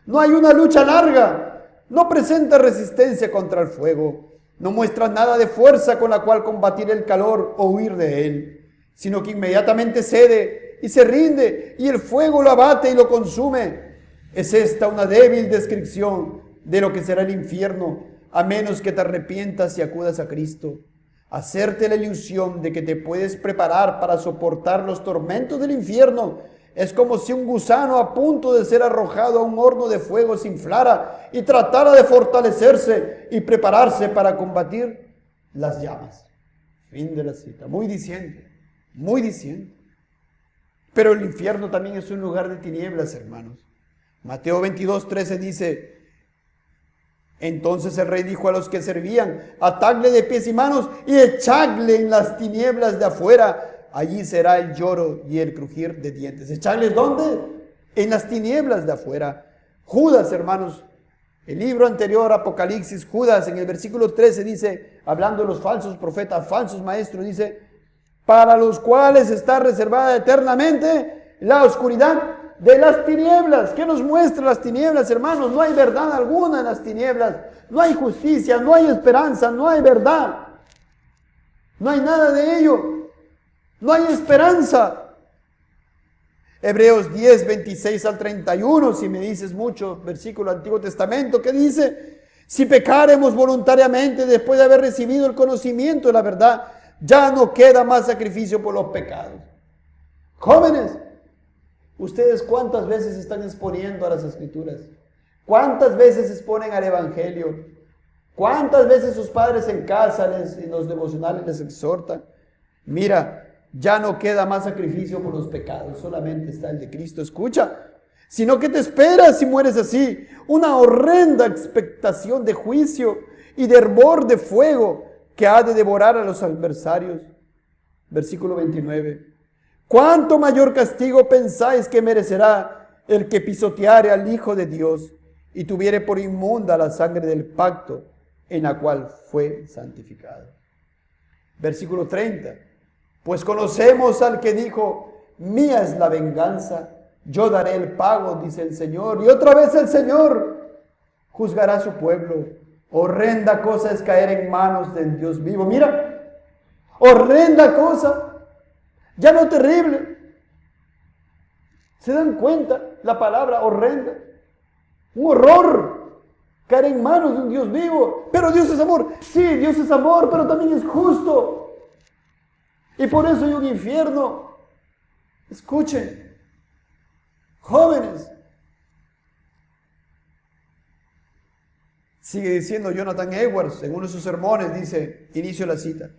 No hay una lucha larga, no presenta resistencia contra el fuego, no muestra nada de fuerza con la cual combatir el calor o huir de él, sino que inmediatamente cede y se rinde y el fuego lo abate y lo consume. Es esta una débil descripción de lo que será el infierno, a menos que te arrepientas y acudas a Cristo. Hacerte la ilusión de que te puedes preparar para soportar los tormentos del infierno es como si un gusano a punto de ser arrojado a un horno de fuego se inflara y tratara de fortalecerse y prepararse para combatir las llamas. Fin de la cita. Muy diciente, muy diciente. Pero el infierno también es un lugar de tinieblas, hermanos. Mateo 22:13 dice: entonces el rey dijo a los que servían: atadle de pies y manos y echadle en las tinieblas de afuera. Allí será el lloro y el crujir de dientes. ¿Echadles dónde? En las tinieblas de afuera. Judas, hermanos, el libro anterior, Apocalipsis, Judas, en el versículo 13 dice, hablando de los falsos profetas, falsos maestros, dice: para los cuales está reservada eternamente la oscuridad de las tinieblas. ¿Qué nos muestra las tinieblas, hermanos? No hay verdad alguna en las tinieblas. No hay justicia, no hay esperanza, no hay verdad. No hay nada de ello. No hay esperanza. Hebreos 10, 26 al 31, si me dices mucho, versículo del Antiguo Testamento, que dice: si pecaremos voluntariamente después de haber recibido el conocimiento de la verdad, ya no queda más sacrificio por los pecados. Jóvenes, ¿ustedes cuántas veces están exponiendo a las Escrituras? ¿Cuántas veces exponen al Evangelio? ¿Cuántas veces sus padres en casa, en los devocionales les exhortan? Mira, ya no queda más sacrificio por los pecados, solamente está el de Cristo. Escucha, sino que te esperas si mueres así, una horrenda expectación de juicio y de hervor de fuego que ha de devorar a los adversarios. Versículo 29. ¿Cuánto mayor castigo pensáis que merecerá el que pisoteare al Hijo de Dios y tuviere por inmunda la sangre del pacto en la cual fue santificado? Versículo 30. Pues conocemos al que dijo: mía es la venganza, yo daré el pago, dice el Señor. Y otra vez el Señor juzgará a su pueblo. Horrenda cosa es caer en manos del Dios vivo. Mira, horrenda cosa, ya no terrible. ¿Se dan cuenta la palabra horrenda? Un horror, caer en manos de un Dios vivo. Pero Dios es amor. Sí, Dios es amor, pero también es justo. Y por eso hay un infierno. Escuchen, jóvenes. Sigue diciendo Jonathan Edwards en uno de sus sermones, dice, inicio la cita: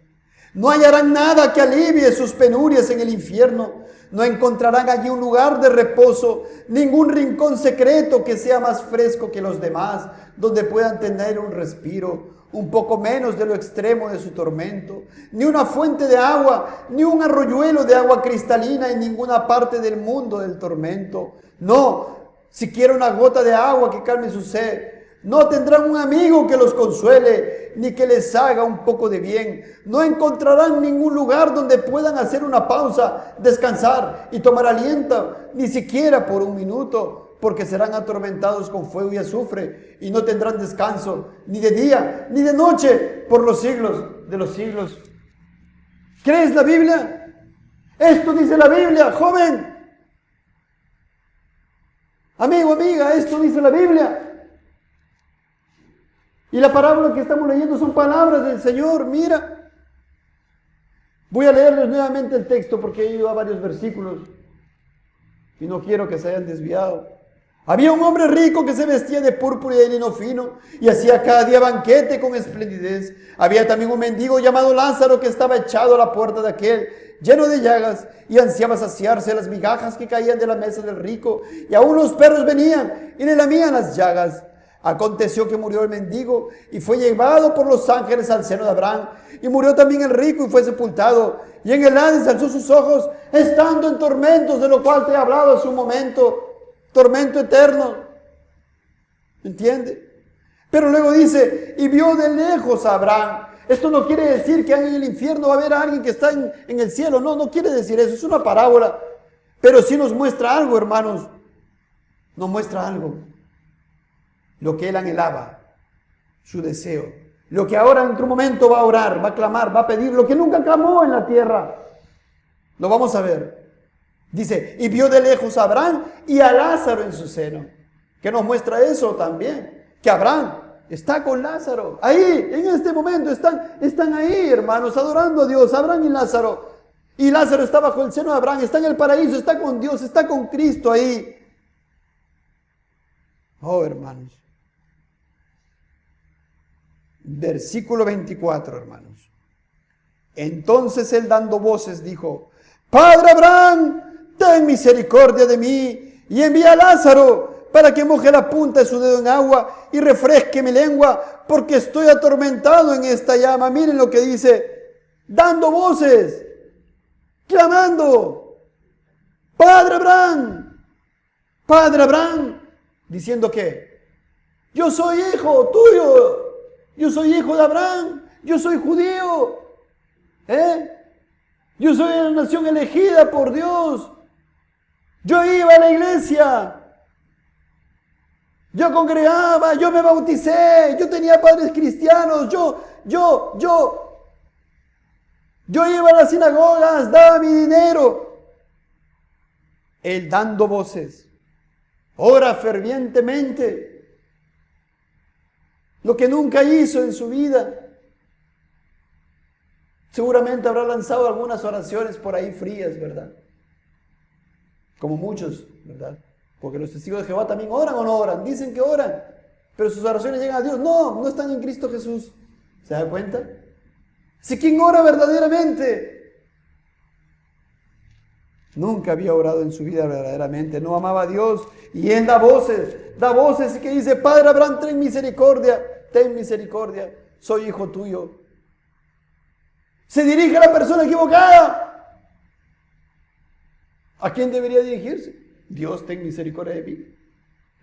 no hallarán nada que alivie sus penurias en el infierno. No encontrarán allí un lugar de reposo, ningún rincón secreto que sea más fresco que los demás, donde puedan tener un respiro, un poco menos de lo extremo de su tormento, ni una fuente de agua, ni un arroyuelo de agua cristalina en ninguna parte del mundo del tormento. No, siquiera una gota de agua que calme su sed. No tendrán un amigo que los consuele, ni que les haga un poco de bien. No encontrarán ningún lugar donde puedan hacer una pausa, descansar y tomar aliento, ni siquiera por un minuto, porque serán atormentados con fuego y azufre, y no tendrán descanso, ni de día, ni de noche, por los siglos de los siglos. ¿Crees la Biblia? Esto dice la Biblia, joven. Amigo, amiga, esto dice la Biblia. Y la parábola que estamos leyendo son palabras del Señor. Mira, voy a leerles nuevamente el texto porque he ido a varios versículos y no quiero que se hayan desviado. Había un hombre rico que se vestía de púrpura y de lino fino y hacía cada día banquete con esplendidez. Había también un mendigo llamado Lázaro que estaba echado a la puerta de aquel, lleno de llagas, y ansiaba saciarse de las migajas que caían de la mesa del rico, y aún los perros venían y le lamían las llagas. Aconteció que murió el mendigo y fue llevado por los ángeles al seno de Abraham. Y murió también el rico y fue sepultado. Y en el Hades alzó sus ojos, estando en tormentos, de lo cual te he hablado hace un momento. Tormento eterno. ¿Entiende? Pero luego dice, y vio de lejos a Abraham. Esto no quiere decir que en el infierno va a haber alguien que está en el cielo. No, no quiere decir eso. Es una parábola. Pero sí nos muestra algo, hermanos. Nos muestra algo. Lo que él anhelaba, su deseo, lo que ahora en otro momento va a orar, va a clamar, va a pedir, lo que nunca clamó en la tierra. Lo vamos a ver. Dice, y vio de lejos a Abraham y a Lázaro en su seno. ¿Qué nos muestra eso también? Que Abraham está con Lázaro. Ahí, en este momento, están ahí, hermanos, adorando a Dios, Abraham y Lázaro. Y Lázaro está bajo el seno de Abraham, está en el paraíso, está con Dios, está con Cristo ahí. Oh, hermanos. Versículo 24, hermanos. Entonces él, dando voces, dijo: Padre Abraham, ten misericordia de mí y envía a Lázaro para que moje la punta de su dedo en agua y refresque mi lengua, porque estoy atormentado en esta llama. Miren lo que dice, dando voces, clamando: Padre Abraham, diciendo que yo soy hijo tuyo, yo soy hijo de Abraham, yo soy judío, yo soy de la nación elegida por Dios, yo iba a la iglesia, yo congregaba, yo me bauticé, yo tenía padres cristianos, yo iba a las sinagogas, daba mi dinero. Él, dando voces, ora fervientemente, lo que nunca hizo en su vida. Seguramente habrá lanzado algunas oraciones por ahí frías, ¿verdad? Como muchos, ¿verdad? Porque los testigos de Jehová también oran o no oran. Dicen que oran, pero sus oraciones llegan a Dios. No están en Cristo Jesús. ¿Se da cuenta? Si quien ora verdaderamente nunca había orado en su vida verdaderamente, no amaba a Dios, y él da voces y que dice: Padre Abraham, ten misericordia, soy hijo tuyo. Se dirige a la persona equivocada. ¿A quién debería dirigirse? Dios, ten misericordia de mí.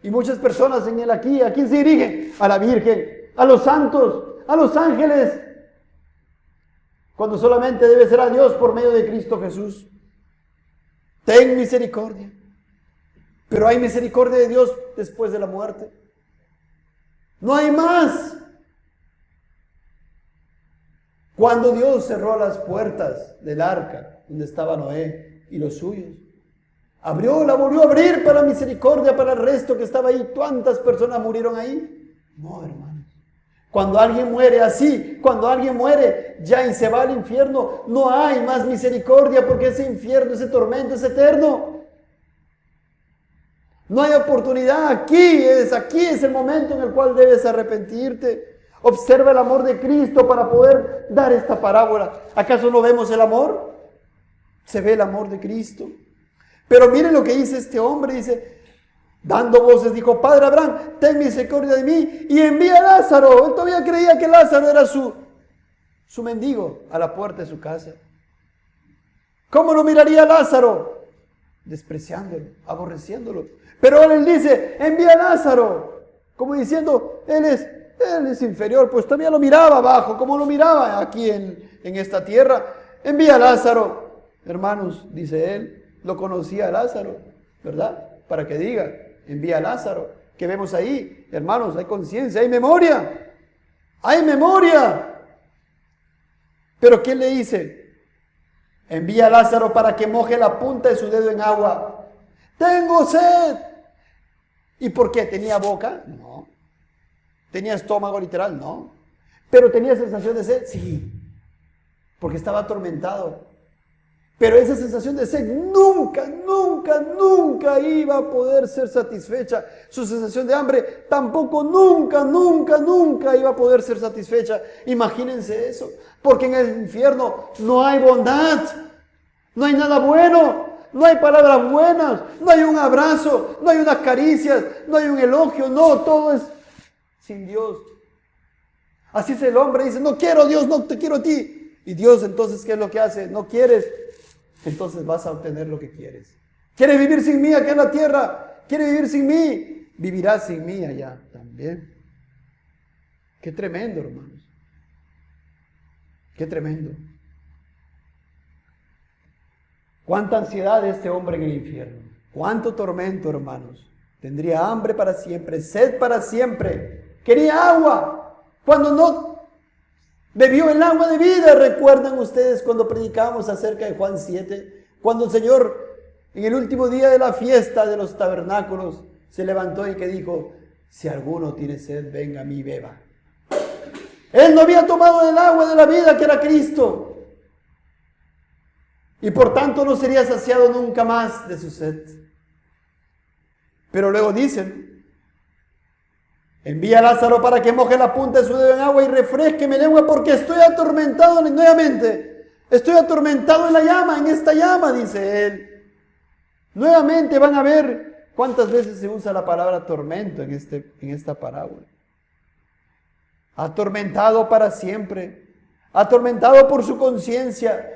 Y muchas personas en él aquí, ¿a quién se dirigen? A la Virgen, a los santos, a los ángeles, cuando solamente debe ser a Dios por medio de Cristo Jesús. Ten misericordia. Pero hay misericordia de Dios después de la muerte. No hay más. Cuando Dios cerró las puertas del arca donde estaba Noé y los suyos, la volvió a abrir para misericordia para el resto que estaba ahí. ¿Cuántas personas murieron ahí? No, hermanos. Cuando alguien muere así, cuando alguien muere ya y se va al infierno, no hay más misericordia, porque ese infierno, ese tormento es eterno. No hay oportunidad. Aquí es el momento en el cual debes arrepentirte. Observa el amor de Cristo para poder dar esta parábola. ¿Acaso no vemos el amor? Se ve el amor de Cristo. Pero miren lo que dice este hombre, dice, dando voces, dijo: Padre Abraham, ten misericordia de mí y envía a Lázaro. Él todavía creía que Lázaro era su mendigo a la puerta de su casa. ¿Cómo lo miraría Lázaro? Despreciándolo, aborreciéndolo. Pero él dice: envía a Lázaro, como diciendo, él es inferior, pues todavía lo miraba abajo, como lo miraba aquí en esta tierra. Envía a Lázaro. Hermanos, dice él, lo conocía a Lázaro, ¿verdad? Para que diga, envía a Lázaro. ¿Qué vemos ahí? Hermanos, hay conciencia, hay memoria. ¡Hay memoria! Pero ¿quién le dice? Envía a Lázaro para que moje la punta de su dedo en agua. ¡Tengo sed! ¿Y por qué? ¿Tenía boca? No. ¿Tenía estómago literal? No. ¿Pero tenía sensación de sed? Sí. Porque estaba atormentado. Pero esa sensación de sed nunca iba a poder ser satisfecha. Su sensación de hambre tampoco nunca iba a poder ser satisfecha. Imagínense eso. Porque en el infierno no hay bondad, no hay nada bueno, no hay palabras buenas, no hay un abrazo, no hay unas caricias, no hay un elogio, no, todo es sin Dios. Así es el hombre, dice: no quiero, Dios, no te quiero a ti. Y Dios, entonces, ¿qué es lo que hace? No quieres, entonces vas a obtener lo que quieres. ¿Quieres vivir sin mí aquí en la tierra? ¿Quieres vivir sin mí? Vivirás sin mí allá también. Qué tremendo, hermanos. Qué tremendo. Cuánta ansiedad de este hombre en el infierno. Cuánto tormento, hermanos. Tendría hambre para siempre, sed para siempre. Quería agua. Cuando no bebió el agua de vida. ¿Recuerdan ustedes cuando predicábamos acerca de Juan 7? Cuando el Señor, en el último día de la fiesta de los tabernáculos, se levantó y que dijo: si alguno tiene sed, venga a mí y beba. Él no había tomado el agua de la vida que era Cristo. Y por tanto no sería saciado nunca más de su sed. Pero luego dicen, envía a Lázaro para que moje la punta de su dedo en agua y refresque mi lengua porque estoy atormentado nuevamente. Estoy atormentado en la llama, en esta llama, dice él. Nuevamente van a ver ¿cuántas veces se usa la palabra tormento en esta parábola? Atormentado para siempre, atormentado por su conciencia,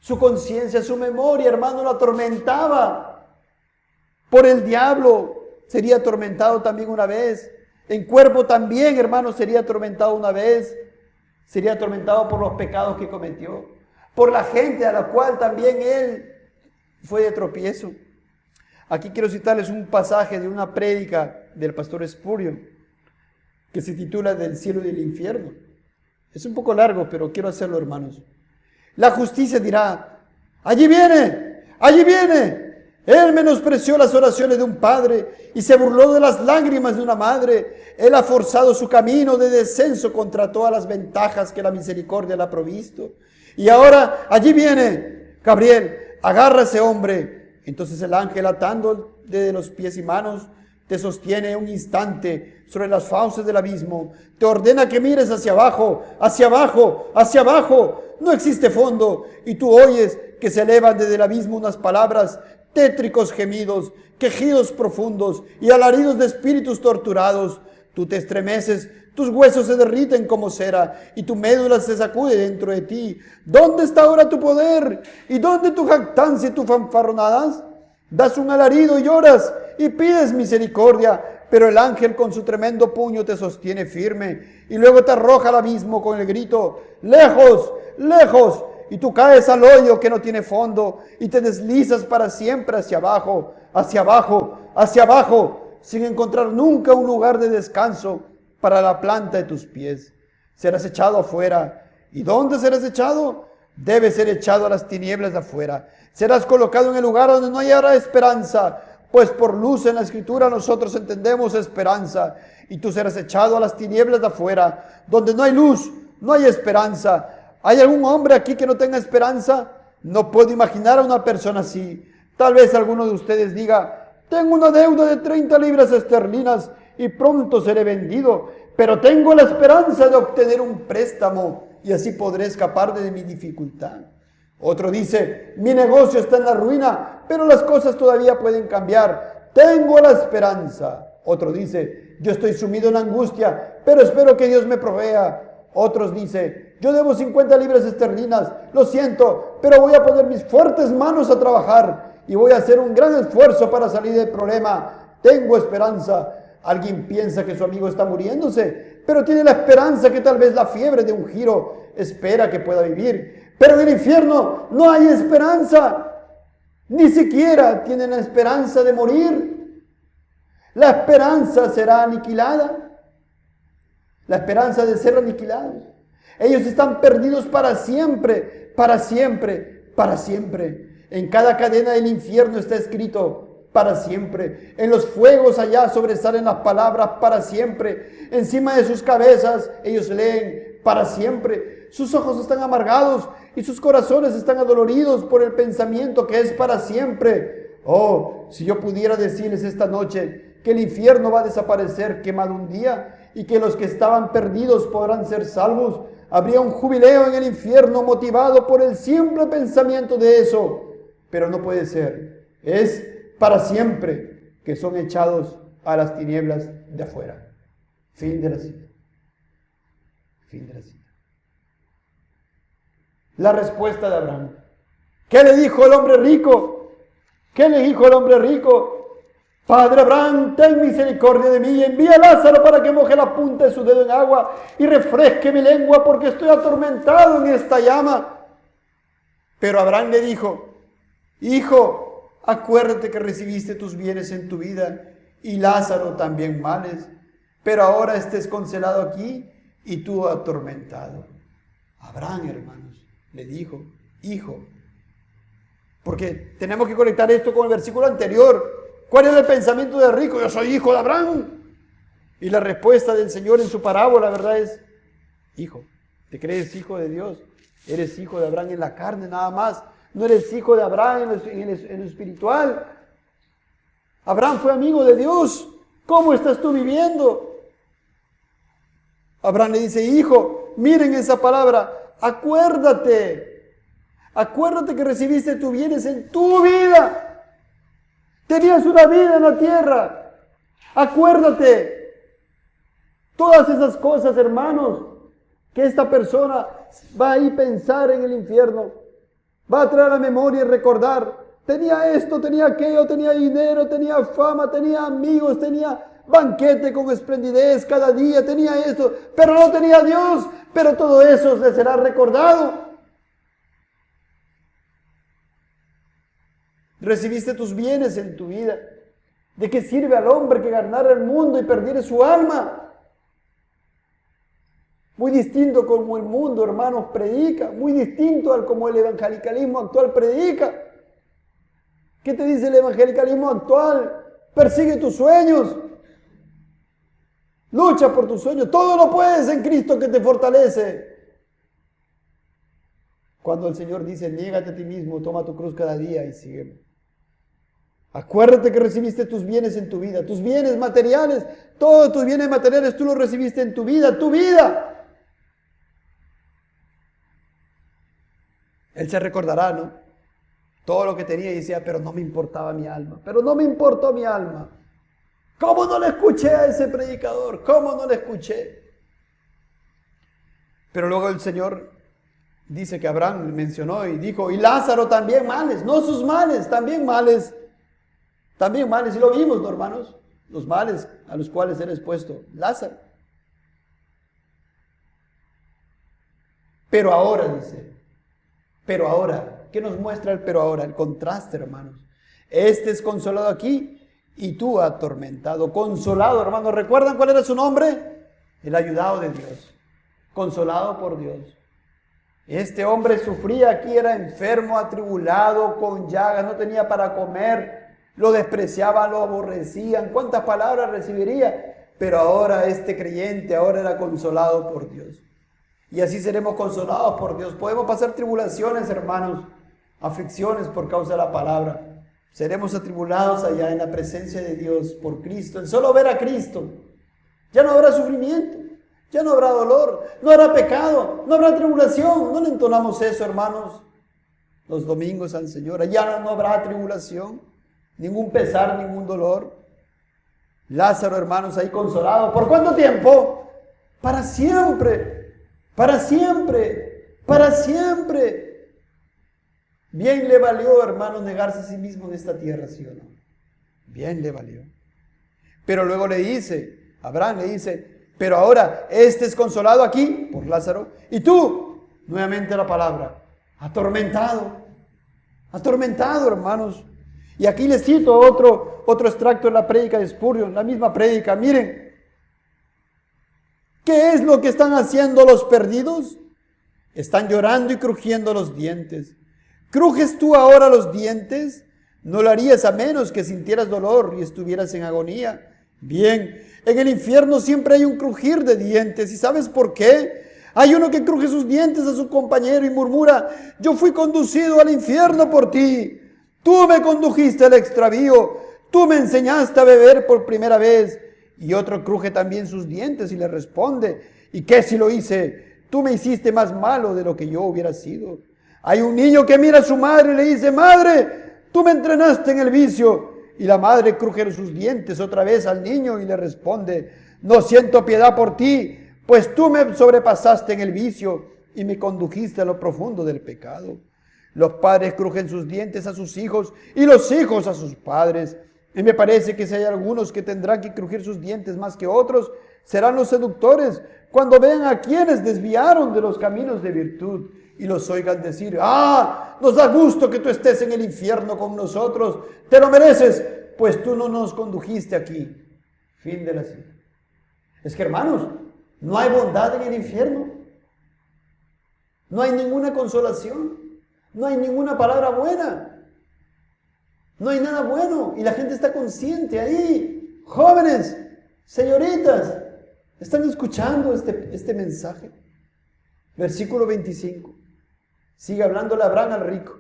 su memoria, hermano, lo atormentaba. Por el diablo sería atormentado también una vez, en cuerpo también, hermano, sería atormentado una vez, sería atormentado por los pecados que cometió, por la gente a la cual también él fue de tropiezo. Aquí quiero citarles un pasaje de una prédica del pastor Spurgeon que se titula Del cielo y del infierno. Es un poco largo, pero quiero hacerlo, hermanos. La justicia dirá, allí viene, allí viene. Él menospreció las oraciones de un padre y se burló de las lágrimas de una madre. Él ha forzado su camino de descenso contra todas las ventajas que la misericordia le ha provisto. Y ahora, allí viene, Gabriel, agarra a ese hombre. Entonces el ángel, atándole de los pies y manos, te sostiene un instante sobre las fauces del abismo. Te ordena que mires hacia abajo, hacia abajo, hacia abajo. No existe fondo. Y tú oyes que se elevan desde el abismo unas palabras, tétricos gemidos, quejidos profundos y alaridos de espíritus torturados. Tú te estremeces, tus huesos se derriten como cera y tu médula se sacude dentro de ti. ¿Dónde está ahora tu poder? ¿Y dónde tu jactancia y tu fanfarronadas? Das un alarido y lloras y pides misericordia, pero el ángel con su tremendo puño te sostiene firme y luego te arroja al abismo con el grito, lejos, lejos, y tú caes al hoyo que no tiene fondo y te deslizas para siempre hacia abajo, hacia abajo, hacia abajo, sin encontrar nunca un lugar de descanso para la planta de tus pies. Serás echado afuera. ¿Y dónde serás echado? Debes ser echado a las tinieblas de afuera. Serás colocado en el lugar donde no hallará esperanza, pues por luz en la Escritura nosotros entendemos esperanza. Y tú serás echado a las tinieblas de afuera, donde no hay luz, no hay esperanza. ¿Hay algún hombre aquí que no tenga esperanza? No puedo imaginar a una persona así. Tal vez alguno de ustedes diga, tengo una deuda de 30 libras esterlinas y pronto seré vendido, pero tengo la esperanza de obtener un préstamo y así podré escapar de mi dificultad. Otro dice, mi negocio está en la ruina, pero las cosas todavía pueden cambiar. Tengo la esperanza. Otro dice, yo estoy sumido en angustia, pero espero que Dios me provea. Otros dicen, yo debo 50 libras esterlinas, lo siento, pero voy a poner mis fuertes manos a trabajar y voy a hacer un gran esfuerzo para salir del problema. Tengo esperanza. Alguien piensa que su amigo está muriéndose, pero tiene la esperanza que tal vez la fiebre de un giro espera que pueda vivir. Pero en el infierno no hay esperanza. Ni siquiera tienen la esperanza de morir. La esperanza será aniquilada. La esperanza de ser aniquilados. Ellos están perdidos para siempre, para siempre, para siempre. En cada cadena del infierno está escrito para siempre. En los fuegos allá sobresalen las palabras para siempre. Encima de sus cabezas ellos leen para siempre. Sus ojos están amargados y sus corazones están adoloridos por el pensamiento que es para siempre. Oh, si yo pudiera decirles esta noche que el infierno va a desaparecer quemado un día y que los que estaban perdidos podrán ser salvos, habría un jubileo en el infierno motivado por el simple pensamiento de eso. Pero no puede ser. Es para siempre que son echados a las tinieblas de afuera. Fin de la cita. Fin de la cita. La respuesta de Abraham. ¿Qué le dijo el hombre rico? ¿Qué le dijo el hombre rico? Padre Abraham, ten misericordia de mí y envía a Lázaro para que moje la punta de su dedo en agua y refresque mi lengua porque estoy atormentado en esta llama. Pero Abraham le dijo, hijo, acuérdate que recibiste tus bienes en tu vida y Lázaro también males, pero ahora estés congelado aquí y tú atormentado. Abraham, hermanos, le dijo, hijo, porque tenemos que conectar esto con el versículo anterior. ¿Cuál era el pensamiento del rico? Yo soy hijo de Abraham. Y la respuesta del Señor en su parábola, ¿verdad? Es, hijo, ¿te crees hijo de Dios? Eres hijo de Abraham en la carne nada más. No eres hijo de Abraham en lo espiritual. Abraham fue amigo de Dios. ¿Cómo estás tú viviendo? Abraham le dice, hijo, miren esa palabra, acuérdate que recibiste tus bienes en tu vida. Tenías una vida en la tierra. Acuérdate. Todas esas cosas, hermanos, que esta persona va a ir a pensar en el infierno, va a traer a la memoria y recordar. Tenía esto, tenía aquello, tenía dinero, tenía fama, tenía amigos, tenía banquete con esplendidez cada día, tenía esto, pero no tenía a Dios. Pero todo eso le será recordado. Recibiste tus bienes en tu vida. ¿De qué sirve al hombre que ganara el mundo y perdiera su alma? Muy distinto como el mundo, hermanos, predica. Muy distinto al como el evangelicalismo actual predica. ¿Qué te dice el evangelicalismo actual? Persigue tus sueños. Lucha por tus sueños. Todo lo puedes en Cristo que te fortalece. Cuando el Señor dice, niégate a ti mismo, toma tu cruz cada día y sígueme. Acuérdate que recibiste tus bienes en tu vida. Tus bienes materiales, todos tus bienes materiales tú los recibiste en tu vida. Tu vida. Él se recordará, ¿no? Todo lo que tenía y decía, pero no me importaba mi alma. Pero no me importó mi alma. ¿Cómo no le escuché a ese predicador? ¿Cómo no le escuché? Pero luego el Señor dice que Abraham mencionó y dijo, y Lázaro también males, no sus males, también males. También males, y lo vimos, ¿no, hermanos? Los males a los cuales era expuesto Lázaro. Pero ahora, dice, pero ahora, ¿qué nos muestra el pero ahora? El contraste, hermanos. Este es consolado aquí y tú atormentado. Consolado, hermanos. ¿Recuerdan cuál era su nombre? El ayudado de Dios. Consolado por Dios. Este hombre sufría aquí, era enfermo, atribulado, con llagas, no tenía para comer. Lo despreciaban, lo aborrecían. ¿Cuántas palabras recibiría? Pero ahora este creyente, ahora era consolado por Dios. Y así seremos consolados por Dios. Podemos pasar tribulaciones, hermanos, aflicciones por causa de la palabra. Seremos atribulados allá en la presencia de Dios por Cristo. El solo ver a Cristo. Ya no habrá sufrimiento, ya no habrá dolor, no habrá pecado, no habrá tribulación. ¿No le entonamos eso, hermanos, los domingos al Señor? Ya no habrá tribulación, ningún pesar, ningún dolor. Lázaro, hermanos, ahí consolado. ¿Por cuánto tiempo? Para siempre. Para siempre, para siempre. Bien le valió, hermanos, negarse a sí mismo en esta tierra, ¿sí o no? Bien le valió. Pero luego le dice, Abraham le dice, pero ahora este es consolado aquí por Lázaro. Y tú, nuevamente la palabra, atormentado. Atormentado, hermanos. Y aquí les cito otro extracto de la prédica de Spurgeon, la misma prédica. Miren. ¿Qué es lo que están haciendo los perdidos? Están llorando y crujiendo los dientes. ¿Crujes tú ahora los dientes? No lo harías a menos que sintieras dolor y estuvieras en agonía. Bien, en el infierno siempre hay un crujir de dientes. ¿Y sabes por qué? Hay uno que cruje sus dientes a su compañero y murmura, yo fui conducido al infierno por ti. Tú me condujiste al extravío. Tú me enseñaste a beber por primera vez. Y otro cruje también sus dientes y le responde, ¿y qué si lo hice? Tú me hiciste más malo de lo que yo hubiera sido. Hay un niño que mira a su madre y le dice, madre, tú me entrenaste en el vicio. Y la madre cruje sus dientes otra vez al niño y le responde, no siento piedad por ti, pues tú me sobrepasaste en el vicio y me condujiste a lo profundo del pecado. Los padres crujen sus dientes a sus hijos y los hijos a sus padres. Y me parece que si hay algunos que tendrán que crujir sus dientes más que otros, serán los seductores, cuando vean a quienes desviaron de los caminos de virtud y los oigan decir, nos da gusto que tú estés en el infierno con nosotros, te lo mereces, pues tú no nos condujiste aquí. Fin de la cita. Es que, hermanos, no hay bondad en el infierno, no hay ninguna consolación, no hay ninguna palabra buena. No hay nada bueno y la gente está consciente ahí. Jóvenes, Señoritas, ¿están escuchando este mensaje? Versículo 25. Sigue hablándole Abraham al rico.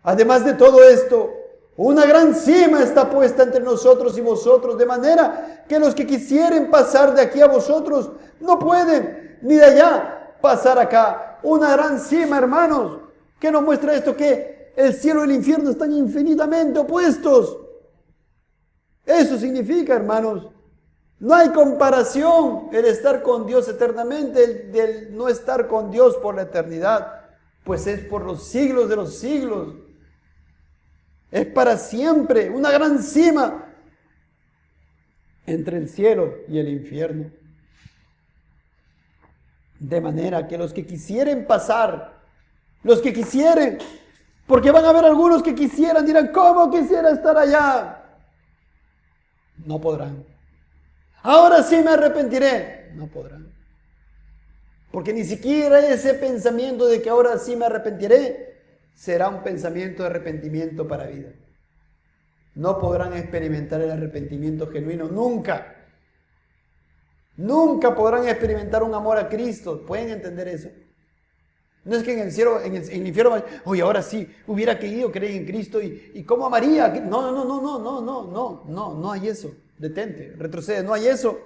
Además de todo esto, una gran cima está puesta entre nosotros y vosotros, de manera que los que quisieren pasar de aquí a vosotros no pueden, ni de allá pasar acá. Una gran cima, hermanos. ¿Qué nos muestra esto? Que el cielo y el infierno están infinitamente opuestos. Eso significa, hermanos, no hay comparación el estar con Dios eternamente del no estar con Dios por la eternidad, pues es por los siglos de los siglos. Es para siempre, una gran cima entre el cielo y el infierno. De manera que los que quisieren pasar, porque van a haber algunos que quisieran, dirán, ¿cómo quisiera estar allá? No podrán. Ahora sí me arrepentiré. No podrán. Porque ni siquiera ese pensamiento de que ahora sí me arrepentiré será un pensamiento de arrepentimiento para vida. No podrán experimentar el arrepentimiento genuino, nunca. Nunca podrán experimentar un amor a Cristo. ¿Pueden entender eso? No es que en el cielo, en el infierno, oye, ahora sí, hubiera querido creer en Cristo y cómo amaría. No hay eso. Detente, retrocede, no hay eso.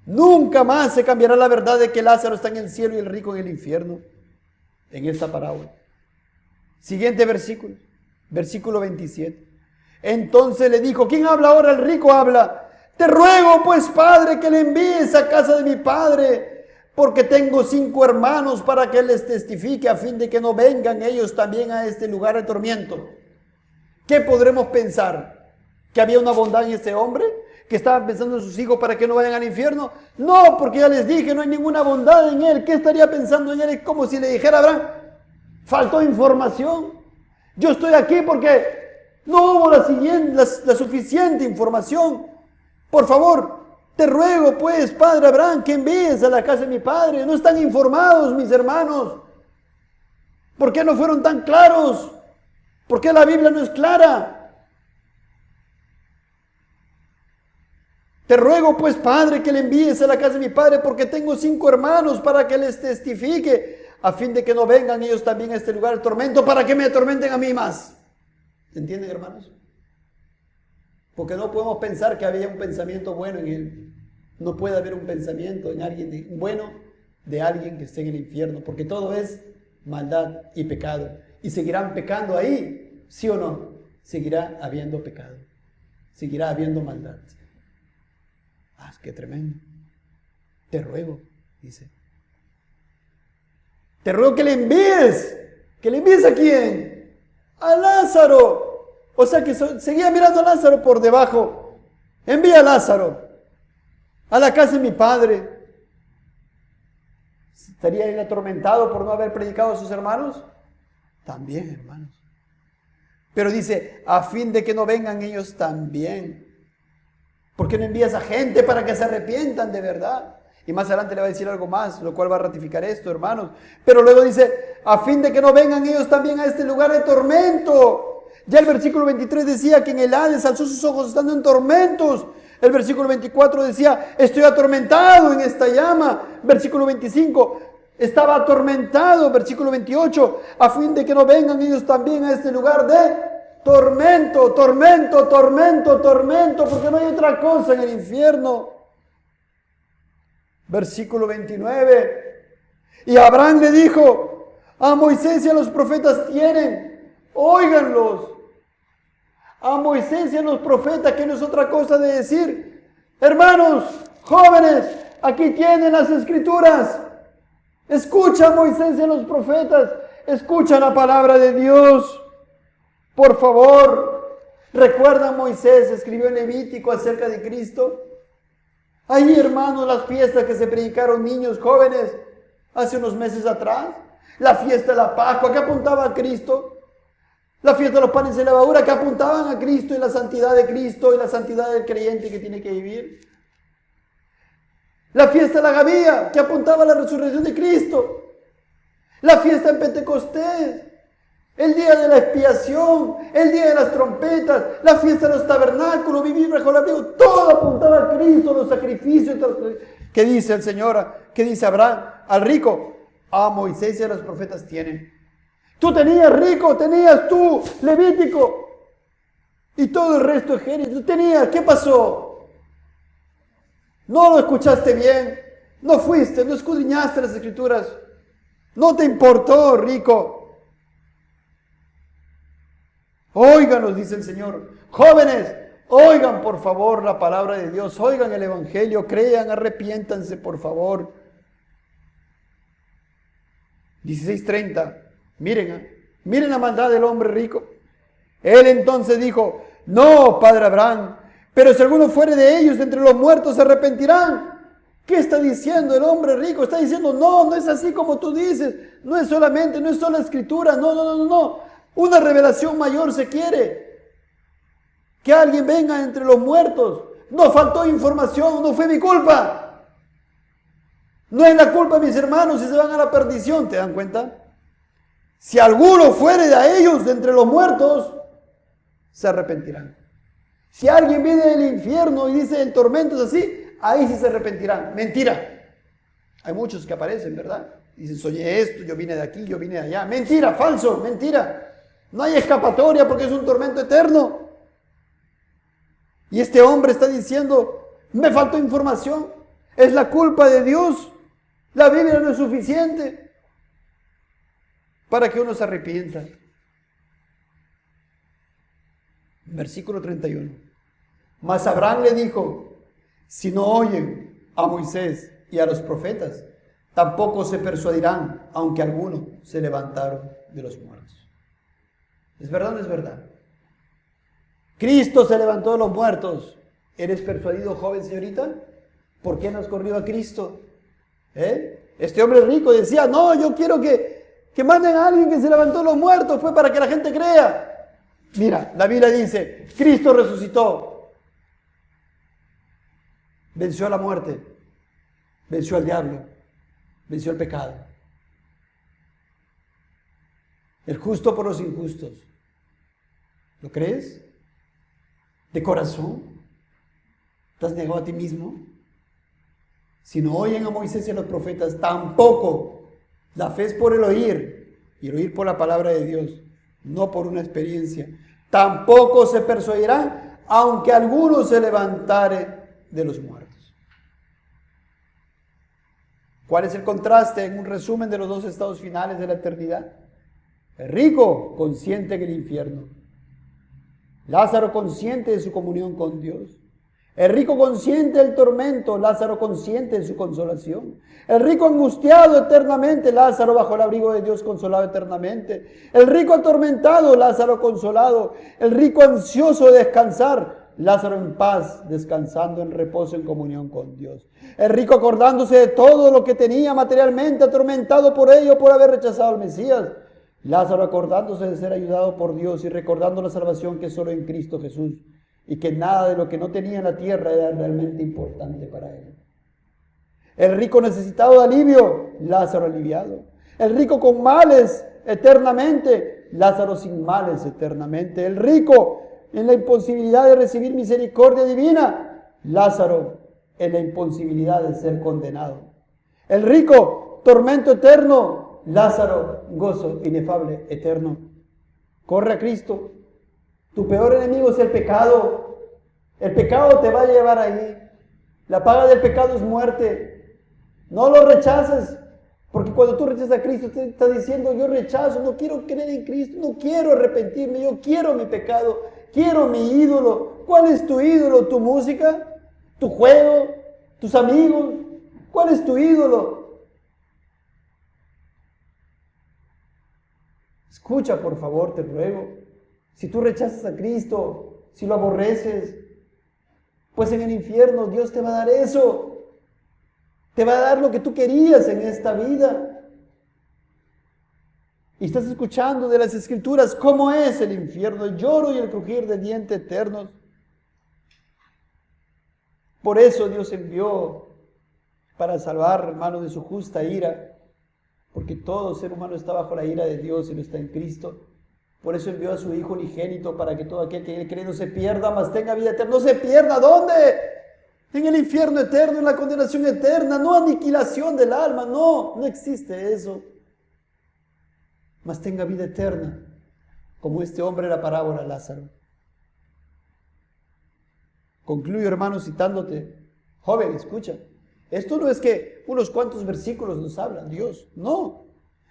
Nunca más se cambiará la verdad de que Lázaro está en el cielo y el rico en el infierno. En esta parábola. Siguiente versículo. Versículo 27. Entonces le dijo, ¿quién habla ahora? El rico habla. Te ruego pues, Padre, que le envíes a casa de mi padre, porque tengo 5 hermanos para que él les testifique a fin de que no vengan ellos también a este lugar de tormento. ¿Qué podremos pensar? ¿Que había una bondad en este hombre? ¿Que estaban pensando en sus hijos para que no vayan al infierno? No, porque ya les dije, no hay ninguna bondad en él. ¿Qué estaría pensando en él? Es como si le dijera a Abraham, faltó información. Yo estoy aquí porque no hubo la suficiente información. Por favor, te ruego pues, Padre Abraham, que envíes a la casa de mi padre. No están informados mis hermanos. ¿Por qué no fueron tan claros? ¿Por qué la Biblia no es clara? Te ruego pues, Padre, que le envíes a la casa de mi padre, porque tengo 5 hermanos para que les testifique, a fin de que no vengan ellos también a este lugar de tormento, para que me atormenten a mí más. ¿Entienden, hermanos? Porque no podemos pensar que había un pensamiento bueno en él. No puede haber un pensamiento en alguien bueno de alguien que esté en el infierno, porque todo es maldad y pecado. Y seguirán pecando ahí, ¿sí o no? Seguirá habiendo pecado. Seguirá habiendo maldad. Qué tremendo. Te ruego, dice. Te ruego que le envíes. ¿Que le envíes a quién? A Lázaro. O sea que seguía mirando a Lázaro por debajo. Envía a Lázaro a la casa de mi padre. ¿Estaría él atormentado por no haber predicado a sus hermanos? También, hermanos. Pero dice, a fin de que no vengan ellos también. ¿Por qué no envías a gente para que se arrepientan de verdad? Y más adelante le va a decir algo más, lo cual va a ratificar esto, hermanos. Pero luego dice, a fin de que no vengan ellos también a este lugar de tormento. Ya el versículo 23 decía que en el Hades alzó sus ojos estando en tormentos. El versículo 24 decía, estoy atormentado en esta llama. Versículo 25, estaba atormentado. Versículo 28, a fin de que no vengan ellos también a este lugar de tormento, tormento, tormento, tormento, porque no hay otra cosa en el infierno. Versículo 29. Y Abraham le dijo, a Moisés y a los profetas tienen, óiganlos. A Moisés y a los profetas, que no es otra cosa de decir, hermanos, jóvenes, aquí tienen las escrituras. Escucha a Moisés y a los profetas, escucha la palabra de Dios. Por favor, ¿recuerda Moisés escribió en Levítico acerca de Cristo? Ahí, hermanos, las fiestas que se predicaron niños jóvenes hace unos meses atrás. La fiesta de la Pascua, que apuntaba a Cristo. La fiesta de los panes de levadura, que apuntaban a Cristo y la santidad de Cristo y la santidad del creyente que tiene que vivir. La fiesta de la Gavía, que apuntaba a la resurrección de Cristo. La fiesta en Pentecostés, El día de la expiación, el día de las trompetas, la fiesta de los tabernáculos, vivir bajo el abrigo, todo apuntaba a Cristo, los sacrificios. ¿Qué dice el Señor? ¿Qué dice Abraham? Al rico, a Moisés y a los profetas tienen. Tú tenías rico, tenías tú, Levítico, y todo el resto de Génesis. Tú tenías, ¿qué pasó? No lo escuchaste bien, no fuiste, no escudriñaste las Escrituras, no te importó, rico. Óiganos, dice el Señor. Jóvenes, oigan por favor la palabra de Dios, oigan el Evangelio, crean, arrepiéntanse por favor. 16:30, miren la maldad del hombre rico. Él entonces dijo, no, padre Abraham, pero si alguno fuere de ellos entre los muertos se arrepentirán. ¿Qué está diciendo el hombre rico? Está diciendo, no es así como tú dices, no es solo escritura, no. Una revelación mayor se quiere. Que alguien venga entre los muertos. No faltó información, no fue mi culpa. No es la culpa de mis hermanos si se van a la perdición, ¿te dan cuenta? Si alguno fuere de ellos, de entre los muertos, se arrepentirán. Si alguien viene del infierno y dice el tormento es así, ahí sí se arrepentirán. Mentira. Hay muchos que aparecen, ¿verdad? Dicen, soñé esto, yo vine de aquí, yo vine de allá. Mentira, falso, mentira. No hay escapatoria porque es un tormento eterno. Y este hombre está diciendo, me faltó información. Es la culpa de Dios. La Biblia no es suficiente para que uno se arrepienta. Versículo 31. Mas Abraham le dijo, si no oyen a Moisés y a los profetas, tampoco se persuadirán, aunque algunos se levantaron de los muertos. ¿Es verdad o no es verdad? Cristo se levantó de los muertos. ¿Eres persuadido, joven señorita? ¿Por qué no has corrido a Cristo? Este hombre rico decía, no, yo quiero que manden a alguien que se levantó de los muertos, fue para que la gente crea. Mira, la Biblia dice, Cristo resucitó. Venció a la muerte, venció al diablo, venció el pecado. El justo por los injustos. ¿Lo crees? ¿De corazón? ¿Te has negado a ti mismo? Si no oyen a Moisés y a los profetas, tampoco. La fe es por el oír, y el oír por la palabra de Dios, no por una experiencia. Tampoco se persuadirán, aunque alguno se levantare de los muertos. ¿Cuál es el contraste en un resumen de los dos estados finales de la eternidad? El rico, consciente en el infierno. Lázaro, consciente de su comunión con Dios. El rico, consciente del tormento. Lázaro, consciente de su consolación. El rico, angustiado eternamente. Lázaro, bajo el abrigo de Dios, consolado eternamente. El rico, atormentado. Lázaro, consolado. El rico, ansioso de descansar. Lázaro, en paz, descansando en reposo, en comunión con Dios. El rico, acordándose de todo lo que tenía materialmente, atormentado por ello, por haber rechazado al Mesías. Lázaro, acordándose de ser ayudado por Dios y recordando la salvación que es solo en Cristo Jesús, y que nada de lo que no tenía en la tierra era realmente importante para él. El rico necesitado de alivio, Lázaro aliviado. El rico con males eternamente, Lázaro sin males eternamente. El rico en la imposibilidad de recibir misericordia divina, Lázaro en la imposibilidad de ser condenado. El rico, tormento eterno, Lázaro, gozo inefable, eterno. Corre a Cristo. Tu peor enemigo es el pecado. El pecado te va a llevar ahí. La paga del pecado es muerte. No lo rechaces, porque cuando tú rechazas a Cristo, te está diciendo, yo rechazo, no quiero creer en Cristo, no quiero arrepentirme, yo quiero mi pecado, quiero mi ídolo. ¿Cuál es tu ídolo? ¿Tu música? ¿Tu juego? ¿Tus amigos? ¿Cuál es tu ídolo? Escucha, por favor, te ruego. Si tú rechazas a Cristo, si lo aborreces, pues en el infierno Dios te va a dar eso. Te va a dar lo que tú querías en esta vida. Y estás escuchando de las Escrituras cómo es el infierno, el lloro y el crujir de dientes eternos. Por eso Dios envió para salvar, hermano, de su justa ira. Porque todo ser humano está bajo la ira de Dios y no está en Cristo. Por eso envió a su Hijo unigénito para que todo aquel que en él cree no se pierda, mas tenga vida eterna. ¿No se pierda? ¿Dónde? En el infierno eterno, en la condenación eterna, no aniquilación del alma, no existe eso. Mas tenga vida eterna, como este hombre de la parábola, Lázaro. Concluyo, hermano, citándote. Joven, escucha. Esto no es que unos cuantos versículos nos hablan, Dios, no.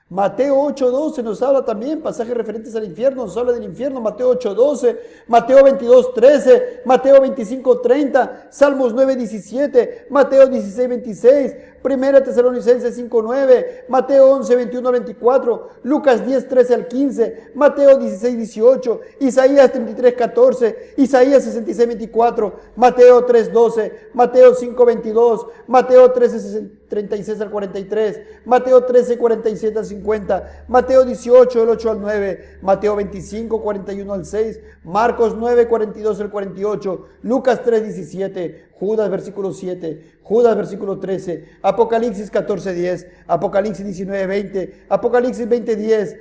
Mateo 8:12 nos habla también, pasajes referentes al infierno, nos habla del infierno, Mateo 8:12, Mateo 22:13, Mateo 25:30, Salmos 9:17, Mateo 16:26, Primera Tesalonicenses 5:9, Mateo 11:21-24, Lucas 10:13-15, Mateo 16:18, Isaías 33:14, Isaías 66:24, Mateo 3:12, Mateo 5:22, Mateo 13:36-43, Mateo 13:47-50, Mateo 18:8-9, Mateo 25:41-6, Marcos 9:42-48, Lucas 3:17, Judas versículo 7, Judas versículo 13, Apocalipsis 14:10, Apocalipsis 19:20, Apocalipsis 20:10,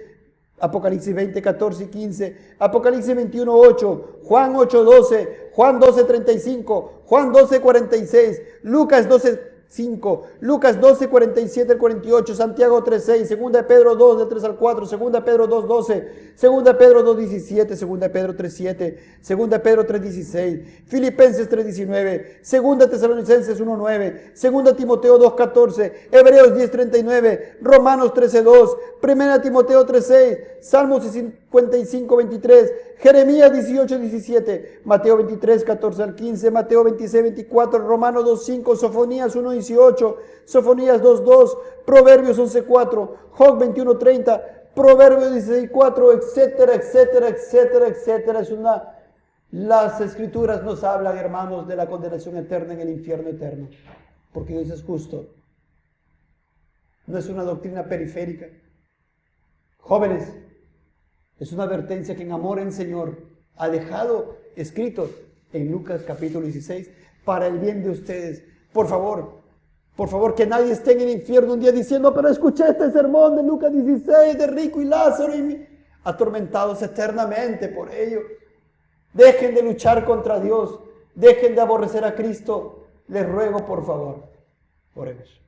Apocalipsis 20:14-15, Apocalipsis 21:8, Juan 8:12, Juan 12:35, Juan 12:46, Lucas 12:5, Lucas 12:47-48, Santiago 3:6, Segunda de Pedro 2, de 3 al 4, Segunda de Pedro 2:12, Segunda de Pedro 2:17, Segunda de Pedro 3:7, Segunda de Pedro 3:16, Filipenses 3:19, Segunda Tesalonicenses 1:9, Segunda Timoteo 2:14, Hebreos 10:39, Romanos 13:2, Primera Timoteo 3:6, Salmos 55:23, Jeremías 18:17, Mateo 23:14-15, Mateo 26:24, Romanos 2:5, Sofonías 1:18, Sofonías 2:2, Proverbios 11:4, Job 21:30, Proverbios 16:4, etcétera, etcétera, etcétera, etcétera. Las escrituras nos hablan, hermanos, de la condenación eterna en el infierno eterno, porque Dios es justo. No es una doctrina periférica. Jóvenes, es una advertencia que en amor al Señor ha dejado escrito en Lucas capítulo 16 para el bien de ustedes. Por favor, que nadie esté en el infierno un día diciendo, pero escuché este sermón de Lucas 16 de Rico y Lázaro y atormentados eternamente por ello. Dejen de luchar contra Dios, dejen de aborrecer a Cristo. Les ruego, por favor, oremos.